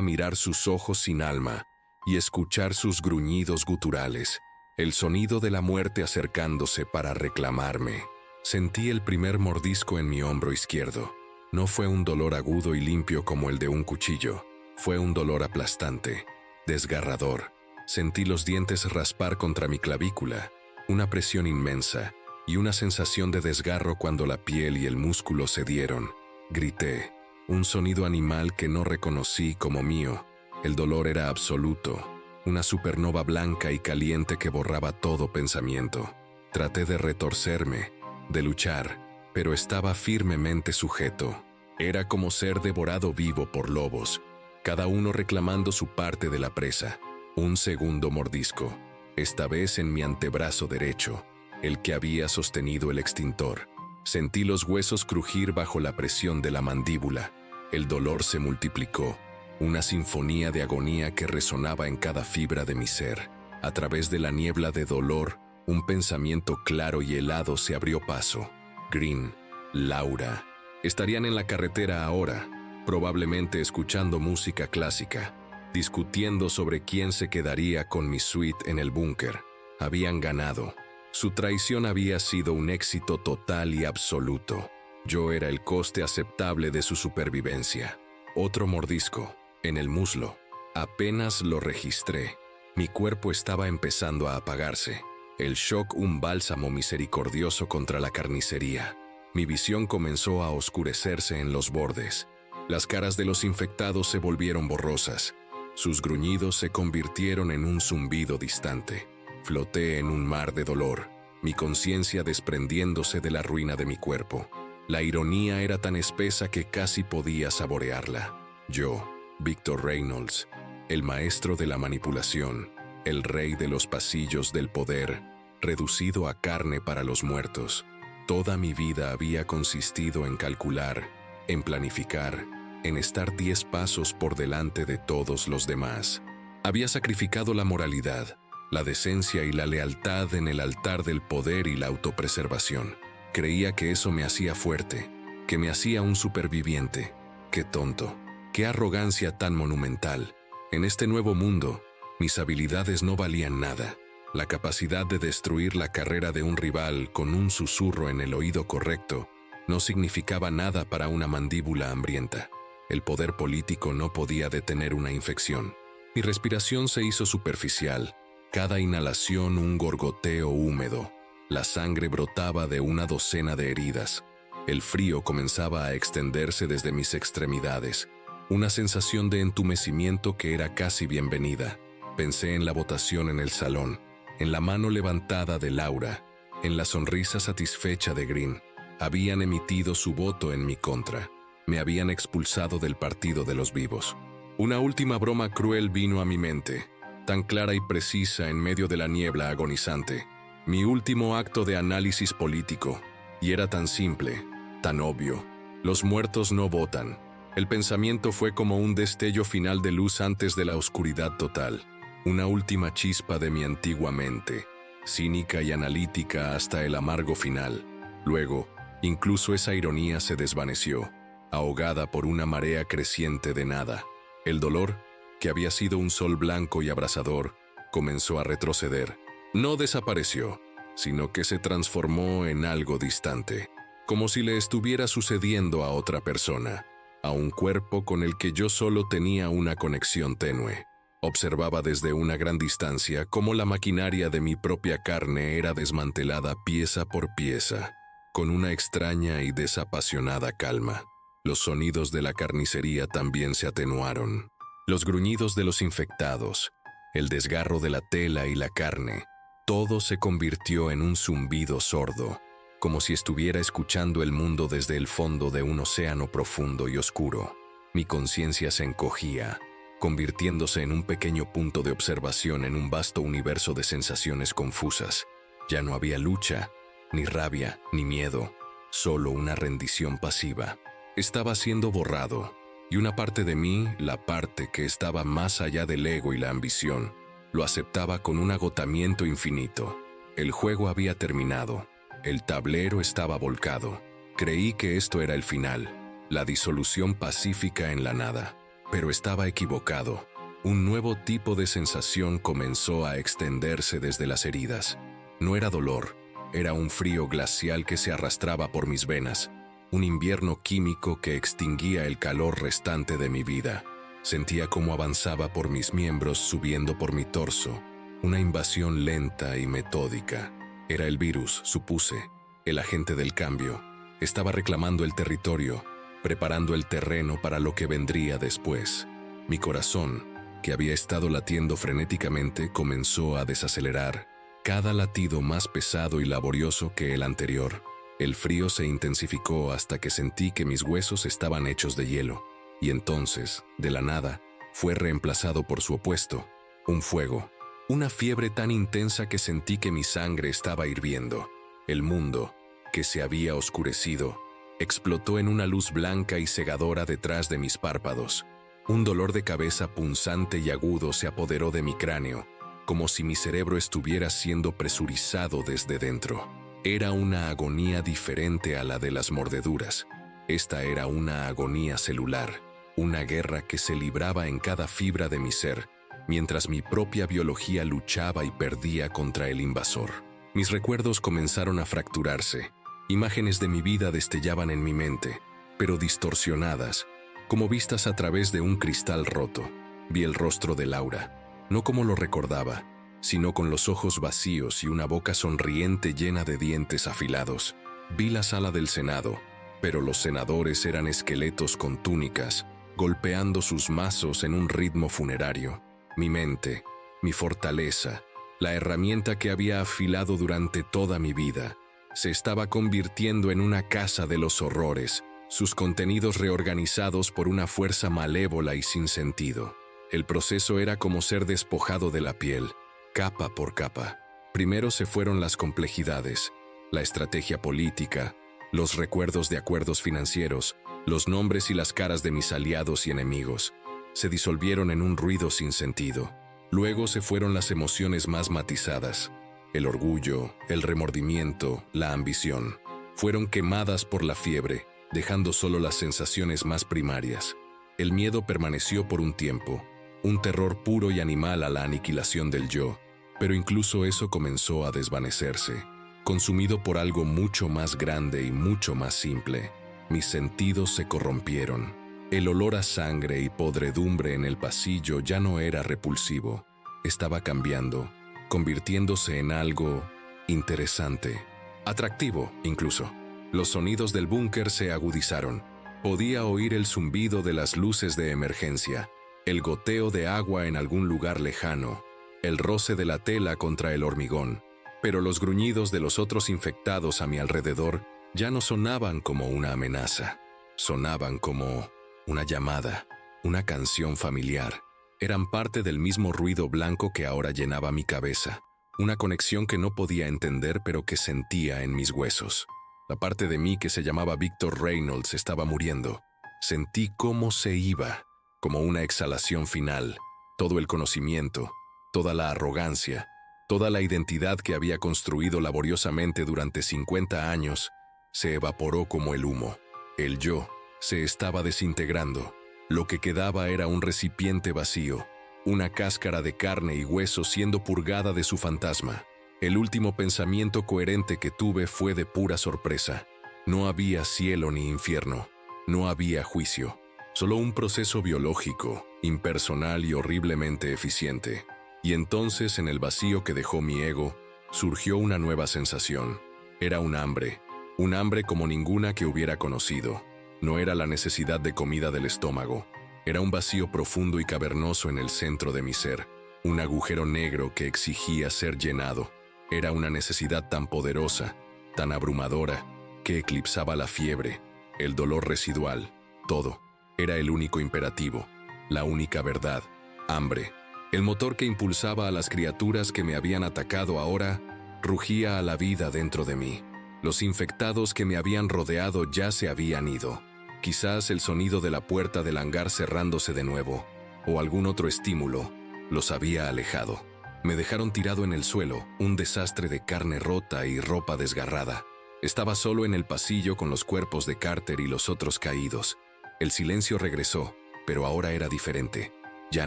mirar sus ojos sin alma y escuchar sus gruñidos guturales, el sonido de la muerte acercándose para reclamarme. Sentí el primer mordisco en mi hombro izquierdo. No fue un dolor agudo y limpio como el de un cuchillo. Fue un dolor aplastante, desgarrador. Sentí los dientes raspar contra mi clavícula, una presión inmensa y una sensación de desgarro cuando la piel y el músculo cedieron. Grité, un sonido animal que no reconocí como mío. El dolor era absoluto, una supernova blanca y caliente que borraba todo pensamiento. Traté de retorcerme, de luchar, pero estaba firmemente sujeto. Era como ser devorado vivo por lobos, cada uno reclamando su parte de la presa. Un segundo mordisco, esta vez en mi antebrazo derecho, el que había sostenido el extintor. Sentí los huesos crujir bajo la presión de la mandíbula. El dolor se multiplicó, una sinfonía de agonía que resonaba en cada fibra de mi ser. A través de la niebla de dolor, un pensamiento claro y helado se abrió paso. Green, Laura, estarían en la carretera ahora, probablemente escuchando música clásica, discutiendo sobre quién se quedaría con mi suite en el búnker. Habían ganado. Su traición había sido un éxito total y absoluto. Yo era el coste aceptable de su supervivencia. Otro mordisco, en el muslo. Apenas lo registré. Mi cuerpo estaba empezando a apagarse. El shock un bálsamo misericordioso contra la carnicería. Mi visión comenzó a oscurecerse en los bordes. Las caras de los infectados se volvieron borrosas. Sus gruñidos se convirtieron en un zumbido distante. Floté en un mar de dolor, mi conciencia desprendiéndose de la ruina de mi cuerpo. La ironía era tan espesa que casi podía saborearla. Yo, Victor Reynolds, el maestro de la manipulación, el rey de los pasillos del poder, reducido a carne para los muertos. Toda mi vida había consistido en calcular, en planificar, en estar 10 pasos por delante de todos los demás. Había sacrificado la moralidad, la decencia y la lealtad en el altar del poder y la autopreservación. Creía que eso me hacía fuerte, que me hacía un superviviente. ¡Qué tonto! ¡Qué arrogancia tan monumental! En este nuevo mundo, mis habilidades no valían nada. La capacidad de destruir la carrera de un rival con un susurro en el oído correcto no significaba nada para una mandíbula hambrienta. El poder político no podía detener una infección. Mi respiración se hizo superficial. Cada inhalación un gorgoteo húmedo. La sangre brotaba de una docena de heridas. El frío comenzaba a extenderse desde mis extremidades. Una sensación de entumecimiento que era casi bienvenida. Pensé en la votación en el salón, en la mano levantada de Laura, en la sonrisa satisfecha de Green. Habían emitido su voto en mi contra. Me habían expulsado del partido de los vivos. Una última broma cruel vino a mi mente, tan clara y precisa en medio de la niebla agonizante. Mi último acto de análisis político. Y era tan simple, tan obvio. Los muertos no votan. El pensamiento fue como un destello final de luz antes de la oscuridad total. Una última chispa de mi antigua mente, cínica y analítica hasta el amargo final. Luego, incluso esa ironía se desvaneció, ahogada por una marea creciente de nada. El dolor, que había sido un sol blanco y abrasador, comenzó a retroceder. No desapareció, sino que se transformó en algo distante, como si le estuviera sucediendo a otra persona, a un cuerpo con el que yo solo tenía una conexión tenue. Observaba desde una gran distancia cómo la maquinaria de mi propia carne era desmantelada pieza por pieza, con una extraña y desapasionada calma. Los sonidos de la carnicería también se atenuaron. Los gruñidos de los infectados, el desgarro de la tela y la carne, todo se convirtió en un zumbido sordo, como si estuviera escuchando el mundo desde el fondo de un océano profundo y oscuro. Mi conciencia se encogía, convirtiéndose en un pequeño punto de observación en un vasto universo de sensaciones confusas. Ya no había lucha, ni rabia, ni miedo, solo una rendición pasiva. Estaba siendo borrado, y una parte de mí, la parte que estaba más allá del ego y la ambición, lo aceptaba con un agotamiento infinito. El juego había terminado, el tablero estaba volcado. Creí que esto era el final, la disolución pacífica en la nada. Pero estaba equivocado. Un nuevo tipo de sensación comenzó a extenderse desde las heridas. No era dolor, era un frío glacial que se arrastraba por mis venas, un invierno químico que extinguía el calor restante de mi vida. Sentía cómo avanzaba por mis miembros, subiendo por mi torso, una invasión lenta y metódica. Era el virus, supuse, el agente del cambio. Estaba reclamando el territorio, preparando el terreno para lo que vendría después. Mi corazón, que había estado latiendo frenéticamente, comenzó a desacelerar, cada latido más pesado y laborioso que el anterior. El frío se intensificó hasta que sentí que mis huesos estaban hechos de hielo, y entonces, de la nada, fue reemplazado por su opuesto, un fuego, una fiebre tan intensa que sentí que mi sangre estaba hirviendo. El mundo, que se había oscurecido, explotó en una luz blanca y cegadora detrás de mis párpados. Un dolor de cabeza punzante y agudo se apoderó de mi cráneo. como si mi cerebro estuviera siendo presurizado desde dentro. Era una agonía diferente a la de las mordeduras. Esta era una agonía celular, una guerra que se libraba en cada fibra de mi ser, mientras mi propia biología luchaba y perdía contra el invasor. Mis recuerdos comenzaron a fracturarse. Imágenes de mi vida destellaban en mi mente, pero distorsionadas, como vistas a través de un cristal roto. Vi el rostro de Laura, no como lo recordaba, sino con los ojos vacíos y una boca sonriente llena de dientes afilados. Vi la sala del Senado, pero los senadores eran esqueletos con túnicas, golpeando sus mazos en un ritmo funerario. Mi mente, mi fortaleza, la herramienta que había afilado durante toda mi vida, se estaba convirtiendo en una casa de los horrores, sus contenidos reorganizados por una fuerza malévola y sin sentido. El proceso era como ser despojado de la piel, capa por capa. Primero se fueron las complejidades, la estrategia política, los recuerdos de acuerdos financieros, los nombres y las caras de mis aliados y enemigos. Se disolvieron en un ruido sin sentido. Luego se fueron las emociones más matizadas. El orgullo, el remordimiento, la ambición. Fueron quemadas por la fiebre, dejando solo las sensaciones más primarias. El miedo permaneció por un tiempo, un terror puro y animal a la aniquilación del yo, pero incluso eso comenzó a desvanecerse, consumido por algo mucho más grande y mucho más simple. Mis sentidos se corrompieron. El olor a sangre y podredumbre en el pasillo ya no era repulsivo. Estaba cambiando, convirtiéndose en algo interesante, atractivo incluso. Los sonidos del búnker se agudizaron. Podía oír el zumbido de las luces de emergencia, el goteo de agua en algún lugar lejano, el roce de la tela contra el hormigón. Pero los gruñidos de los otros infectados a mi alrededor ya no sonaban como una amenaza. Sonaban como una llamada, una canción familiar. Eran parte del mismo ruido blanco que ahora llenaba mi cabeza. Una conexión que no podía entender pero que sentía en mis huesos. La parte de mí que se llamaba Victor Reynolds estaba muriendo. Sentí cómo se iba, como una exhalación final. Todo el conocimiento, toda la arrogancia, toda la identidad que había construido laboriosamente durante 50 años, se evaporó como el humo. El yo se estaba desintegrando. Lo que quedaba era un recipiente vacío, una cáscara de carne y hueso siendo purgada de su fantasma. El último pensamiento coherente que tuve fue de pura sorpresa. No había cielo ni infierno, no había juicio, solo un proceso biológico, impersonal y horriblemente eficiente. Y entonces, en el vacío que dejó mi ego, surgió una nueva sensación. Era un hambre como ninguna que hubiera conocido. No era la necesidad de comida del estómago, era un vacío profundo y cavernoso en el centro de mi ser, un agujero negro que exigía ser llenado. Era una necesidad tan poderosa, tan abrumadora, que eclipsaba la fiebre, el dolor residual, todo. Era el único imperativo, la única verdad, hambre. El motor que impulsaba a las criaturas que me habían atacado ahora rugía a la vida dentro de mí. Los infectados que me habían rodeado ya se habían ido. Quizás el sonido de la puerta del hangar cerrándose de nuevo, o algún otro estímulo, los había alejado. Me dejaron tirado en el suelo, un desastre de carne rota y ropa desgarrada. Estaba solo en el pasillo con los cuerpos de Carter y los otros caídos. El silencio regresó, pero ahora era diferente. Ya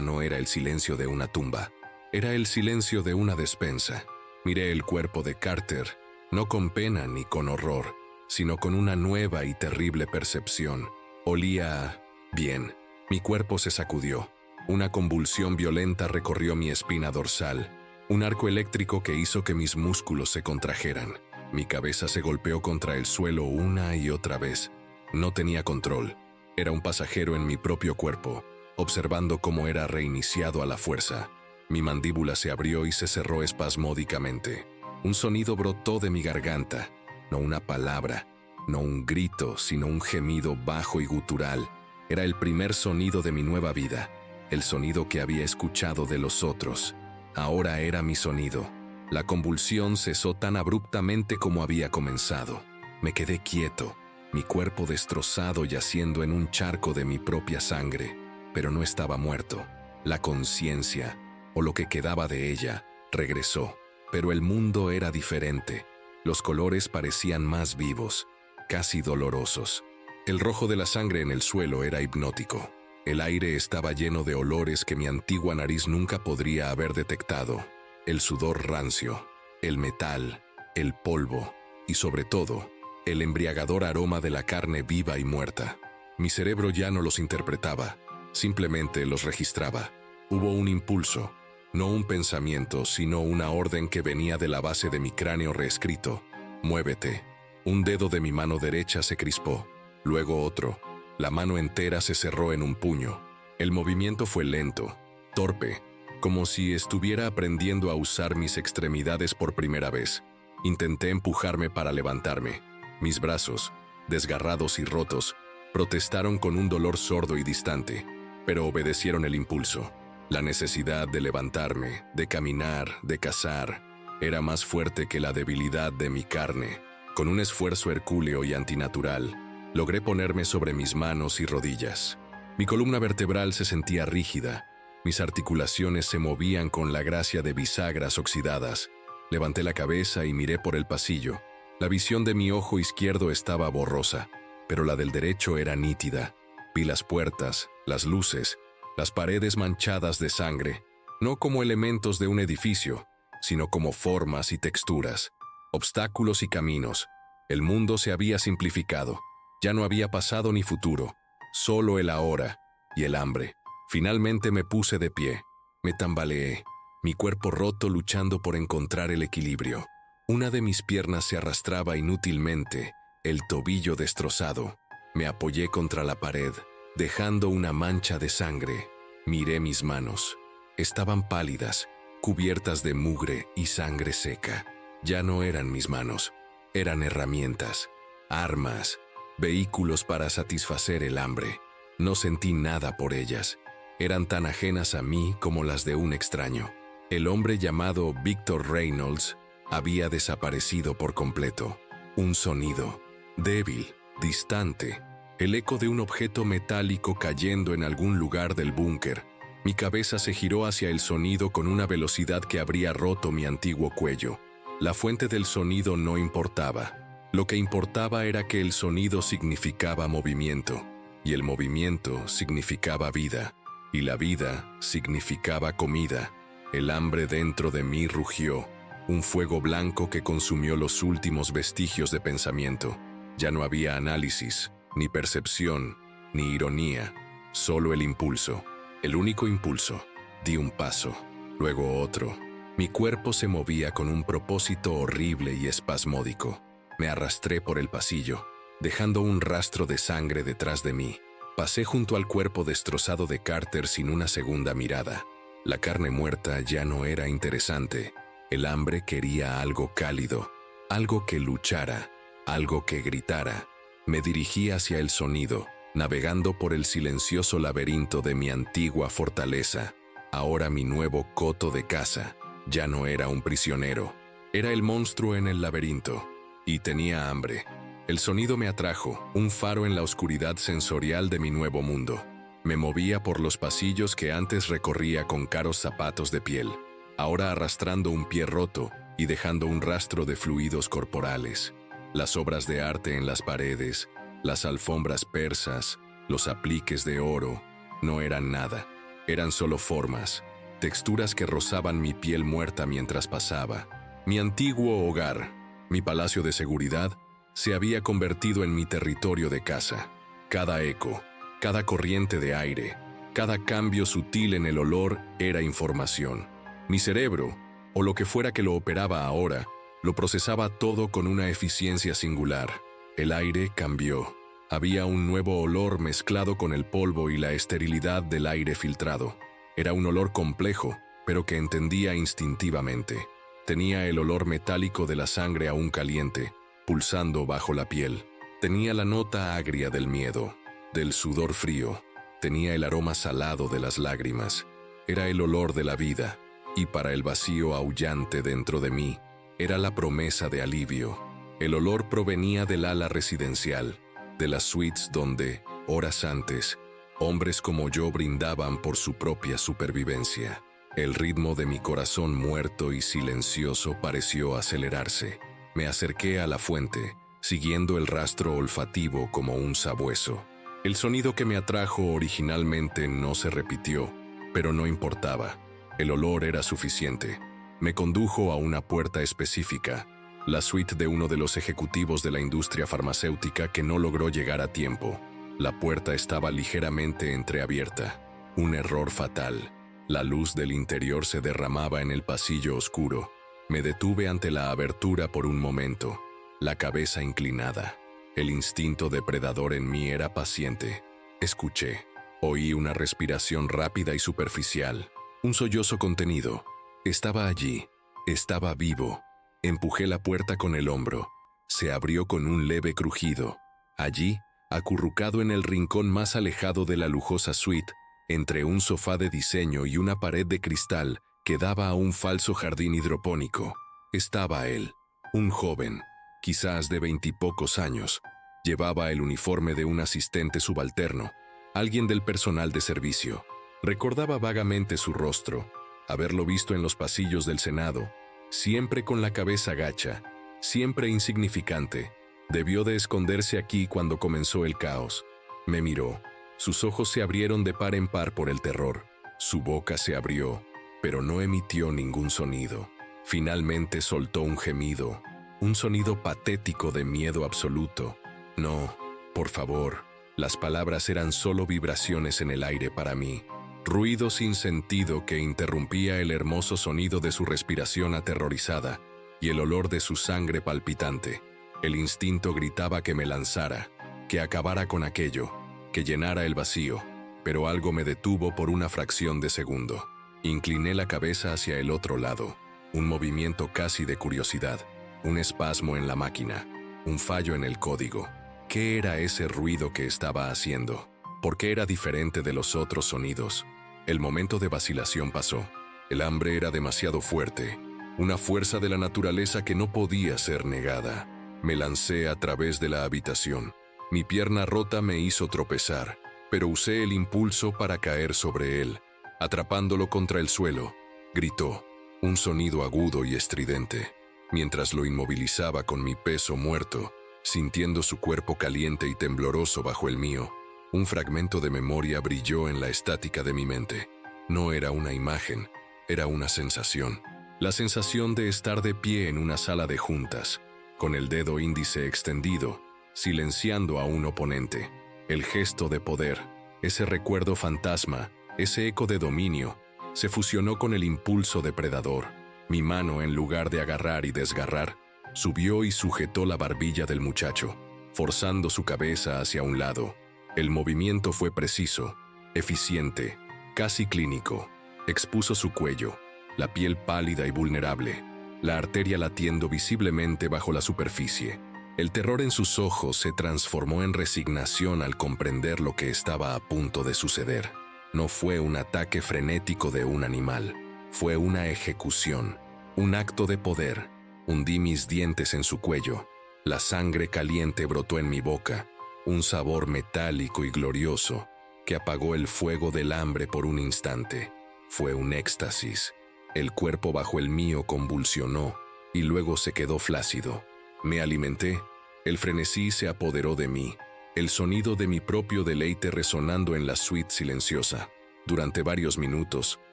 no era el silencio de una tumba, era el silencio de una despensa. Miré el cuerpo de Carter, no con pena ni con horror, sino con una nueva y terrible percepción. Olía bien. Mi cuerpo se sacudió. Una convulsión violenta recorrió mi espina dorsal, un arco eléctrico que hizo que mis músculos se contrajeran. Mi cabeza se golpeó contra el suelo una y otra vez. No tenía control. Era un pasajero en mi propio cuerpo, observando cómo era reiniciado a la fuerza. Mi mandíbula se abrió y se cerró espasmódicamente. Un sonido brotó de mi garganta, no una palabra, no un grito, sino un gemido bajo y gutural. Era el primer sonido de mi nueva vida, el sonido que había escuchado de los otros. Ahora era mi sonido. La convulsión cesó tan abruptamente como había comenzado. Me quedé quieto, mi cuerpo destrozado yaciendo en un charco de mi propia sangre, pero no estaba muerto. La conciencia, o lo que quedaba de ella, Regresó, pero el mundo era diferente. Los colores parecían más vivos, casi dolorosos. El rojo de la sangre en el suelo era hipnótico. El aire estaba lleno de olores que mi antigua nariz nunca podría haber detectado. El sudor rancio, el metal, el polvo y sobre todo, el embriagador aroma de la carne viva y muerta. Mi cerebro ya no los interpretaba, simplemente los registraba. Hubo un impulso, no un pensamiento, sino una orden que venía de la base de mi cráneo reescrito. Muévete. Un dedo de mi mano derecha se crispó, luego otro. La mano entera se cerró en un puño. El movimiento fue lento, torpe, como si estuviera aprendiendo a usar mis extremidades por primera vez. Intenté empujarme para levantarme. Mis brazos, desgarrados y rotos, protestaron con un dolor sordo y distante, pero obedecieron el impulso. La necesidad de levantarme, de caminar, de cazar, era más fuerte que la debilidad de mi carne. Con un esfuerzo hercúleo y antinatural, logré ponerme sobre mis manos y rodillas. Mi columna vertebral se sentía rígida, mis articulaciones se movían con la gracia de bisagras oxidadas. Levanté la cabeza y miré por el pasillo. La visión de mi ojo izquierdo estaba borrosa, pero la del derecho era nítida. Vi las puertas, las luces, las paredes manchadas de sangre, no como elementos de un edificio, sino como formas y texturas, obstáculos y caminos. El mundo se había simplificado. Ya no había pasado ni futuro, solo el ahora y el hambre. Finalmente me puse de pie. Me tambaleé, mi cuerpo roto luchando por encontrar el equilibrio. Una de mis piernas se arrastraba inútilmente, el tobillo destrozado. Me apoyé contra la pared, dejando una mancha de sangre. Miré mis manos. Estaban pálidas, cubiertas de mugre y sangre seca. Ya no eran mis manos, eran herramientas, armas, vehículos para satisfacer el hambre. No sentí nada por ellas. Eran tan ajenas a mí como las de un extraño. El hombre llamado Victor Reynolds había desaparecido por completo. Un sonido, débil, distante, el eco de un objeto metálico cayendo en algún lugar del búnker. Mi cabeza se giró hacia el sonido con una velocidad que habría roto mi antiguo cuello. La fuente del sonido no importaba. Lo que importaba era que el sonido significaba movimiento, y el movimiento significaba vida, y la vida significaba comida. El hambre dentro de mí rugió, un fuego blanco que consumió los últimos vestigios de pensamiento. Ya no había análisis, ni percepción, ni ironía, solo el impulso. El único impulso. Di un paso, luego otro. Mi cuerpo se movía con un propósito horrible y espasmódico. Me arrastré por el pasillo, dejando un rastro de sangre detrás de mí. Pasé junto al cuerpo destrozado de Carter sin una segunda mirada. La carne muerta ya no era interesante. El hambre quería algo cálido, algo que luchara, algo que gritara. Me dirigí hacia el sonido, navegando por el silencioso laberinto de mi antigua fortaleza. Ahora mi nuevo coto de caza. Ya no era un prisionero. Era el monstruo en el laberinto. Y tenía hambre. El sonido me atrajo, un faro en la oscuridad sensorial de mi nuevo mundo. Me movía por los pasillos que antes recorría con caros zapatos de piel, ahora arrastrando un pie roto y dejando un rastro de fluidos corporales. Las obras de arte en las paredes, las alfombras persas, los apliques de oro, no eran nada. Eran solo formas, texturas que rozaban mi piel muerta mientras pasaba. Mi antiguo hogar, mi palacio de seguridad, se había convertido en mi territorio de caza. Cada eco, cada corriente de aire, cada cambio sutil en el olor era información. Mi cerebro, o lo que fuera que lo operaba ahora, lo procesaba todo con una eficiencia singular. El aire cambió. Había un nuevo olor mezclado con el polvo y la esterilidad del aire filtrado. Era un olor complejo, pero que entendía instintivamente. Tenía el olor metálico de la sangre aún caliente, pulsando bajo la piel. Tenía la nota agria del miedo, del sudor frío. Tenía el aroma salado de las lágrimas. Era el olor de la vida, y para el vacío aullante dentro de mí, era la promesa de alivio. El olor provenía del ala residencial, de las suites donde, horas antes, hombres como yo brindaban por su propia supervivencia. El ritmo de mi corazón muerto y silencioso pareció acelerarse. Me acerqué a la fuente, siguiendo el rastro olfativo como un sabueso. El sonido que me atrajo originalmente no se repitió, pero no importaba. El olor era suficiente. Me condujo a una puerta específica, la suite de uno de los ejecutivos de la industria farmacéutica que no logró llegar a tiempo. La puerta estaba ligeramente entreabierta. Un error fatal. La luz del interior se derramaba en el pasillo oscuro. Me detuve ante la abertura por un momento, la cabeza inclinada. El instinto depredador en mí era paciente. Escuché. Oí una respiración rápida y superficial. Un sollozo contenido. Estaba allí. Estaba vivo. Empujé la puerta con el hombro. Se abrió con un leve crujido. Allí, acurrucado en el rincón más alejado de la lujosa suite, entre un sofá de diseño y una pared de cristal que daba a un falso jardín hidropónico, estaba él, un joven, quizás de 20 y pocos años. Llevaba el uniforme de un asistente subalterno, alguien del personal de servicio. Recordaba vagamente su rostro, haberlo visto en los pasillos del Senado, siempre con la cabeza gacha, siempre insignificante. Debió de esconderse aquí cuando comenzó el caos. Me miró. Sus ojos se abrieron de par en par por el terror. Su boca se abrió, pero no emitió ningún sonido. Finalmente soltó un gemido, un sonido patético de miedo absoluto. No, por favor. Las palabras eran solo vibraciones en el aire para mí. Ruido sin sentido que interrumpía el hermoso sonido de su respiración aterrorizada y el olor de su sangre palpitante. El instinto gritaba que me lanzara, que acabara con aquello, que llenara el vacío, pero algo me detuvo por una fracción de segundo. Incliné la cabeza hacia el otro lado, un movimiento casi de curiosidad, un espasmo en la máquina, un fallo en el código. ¿Qué era ese ruido que estaba haciendo? ¿Por qué era diferente de los otros sonidos? El momento de vacilación pasó. El hambre era demasiado fuerte, una fuerza de la naturaleza que no podía ser negada. Me lancé a través de la habitación. Mi pierna rota me hizo tropezar, pero usé el impulso para caer sobre él, atrapándolo contra el suelo. Gritó, un sonido agudo y estridente, mientras lo inmovilizaba con mi peso muerto, sintiendo su cuerpo caliente y tembloroso bajo el mío. Un fragmento de memoria brilló en la estática de mi mente. No era una imagen, era una sensación. La sensación de estar de pie en una sala de juntas, con el dedo índice extendido, silenciando a un oponente. El gesto de poder, ese recuerdo fantasma, ese eco de dominio, se fusionó con el impulso depredador. Mi mano, en lugar de agarrar y desgarrar, subió y sujetó la barbilla del muchacho, forzando su cabeza hacia un lado. El movimiento fue preciso, eficiente, casi clínico. Expuso su cuello, la piel pálida y vulnerable, la arteria latiendo visiblemente bajo la superficie. El terror en sus ojos se transformó en resignación al comprender lo que estaba a punto de suceder. No fue un ataque frenético de un animal, fue una ejecución, un acto de poder. Hundí mis dientes en su cuello. La sangre caliente brotó en mi boca, un sabor metálico y glorioso que apagó el fuego del hambre por un instante. Fue un éxtasis. El cuerpo bajo el mío convulsionó y luego se quedó flácido. Me alimenté. El frenesí se apoderó de mí, el sonido de mi propio deleite resonando en la suite silenciosa. Durante varios minutos,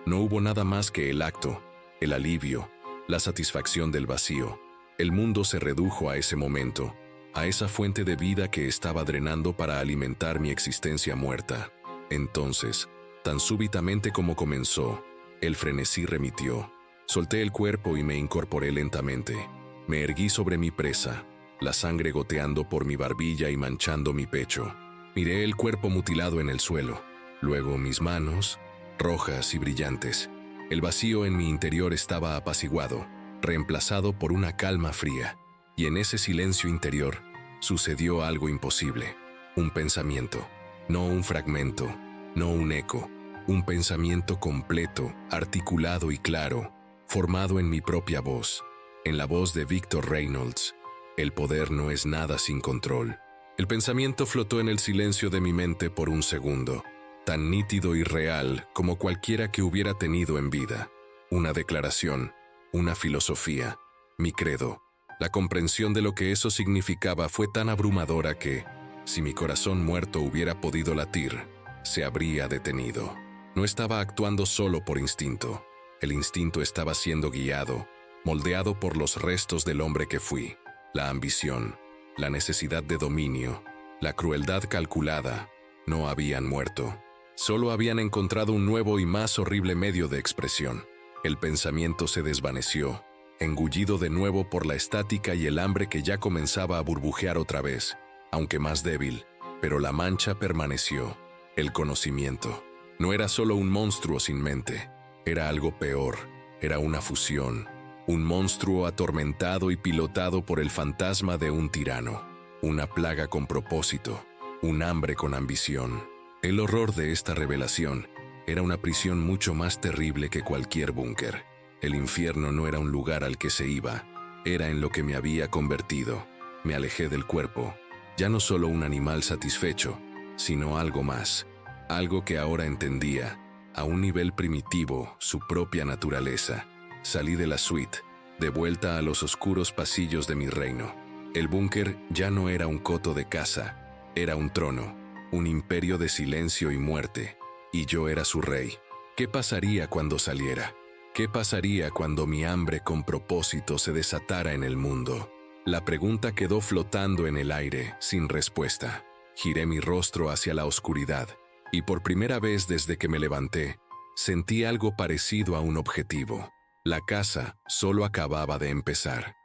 no hubo nada más que el acto, el alivio, la satisfacción del vacío. El mundo se redujo a ese momento, a esa fuente de vida que estaba drenando para alimentar mi existencia muerta. Entonces, tan súbitamente como comenzó, el frenesí remitió. Solté el cuerpo y me incorporé lentamente. Me erguí sobre mi presa, la sangre goteando por mi barbilla y manchando mi pecho. Miré el cuerpo mutilado en el suelo, luego mis manos, rojas y brillantes. El vacío en mi interior estaba apaciguado, reemplazado por una calma fría, y en ese silencio interior sucedió algo imposible. Un pensamiento, no un fragmento, no un eco, un pensamiento completo, articulado y claro, formado en mi propia voz, en la voz de Victor Reynolds. El poder no es nada sin control. El pensamiento flotó en el silencio de mi mente por un segundo. tan nítido y real como cualquiera que hubiera tenido en vida. Una declaración, una filosofía, mi credo. La comprensión de lo que eso significaba fue tan abrumadora que, si mi corazón muerto hubiera podido latir, se habría detenido. No estaba actuando solo por instinto. El instinto estaba siendo guiado, moldeado por los restos del hombre que fui. La ambición, la necesidad de dominio, la crueldad calculada, no habían muerto. Solo habían encontrado un nuevo y más horrible medio de expresión. El pensamiento se desvaneció, engullido de nuevo por la estática y el hambre que ya comenzaba a burbujear otra vez, aunque más débil, pero la mancha permaneció. El conocimiento. No era solo un monstruo sin mente, era algo peor, era una fusión, un monstruo atormentado y pilotado por el fantasma de un tirano, una plaga con propósito, un hambre con ambición. El horror de esta revelación era una prisión mucho más terrible que cualquier búnker. El infierno no era un lugar al que se iba, era en lo que me había convertido. Me alejé del cuerpo, ya no solo un animal satisfecho, sino algo más, algo que ahora entendía, a un nivel primitivo, su propia naturaleza. Salí de la suite, de vuelta a los oscuros pasillos de mi reino. El búnker ya no era un coto de caza, era un trono, un imperio de silencio y muerte, y yo era su rey. ¿Qué pasaría cuando saliera? ¿Qué pasaría cuando mi hambre con propósito se desatara en el mundo? La pregunta quedó flotando en el aire, sin respuesta. Giré mi rostro hacia la oscuridad, y por primera vez desde que me levanté, sentí algo parecido a un objetivo. La caza solo acababa de empezar.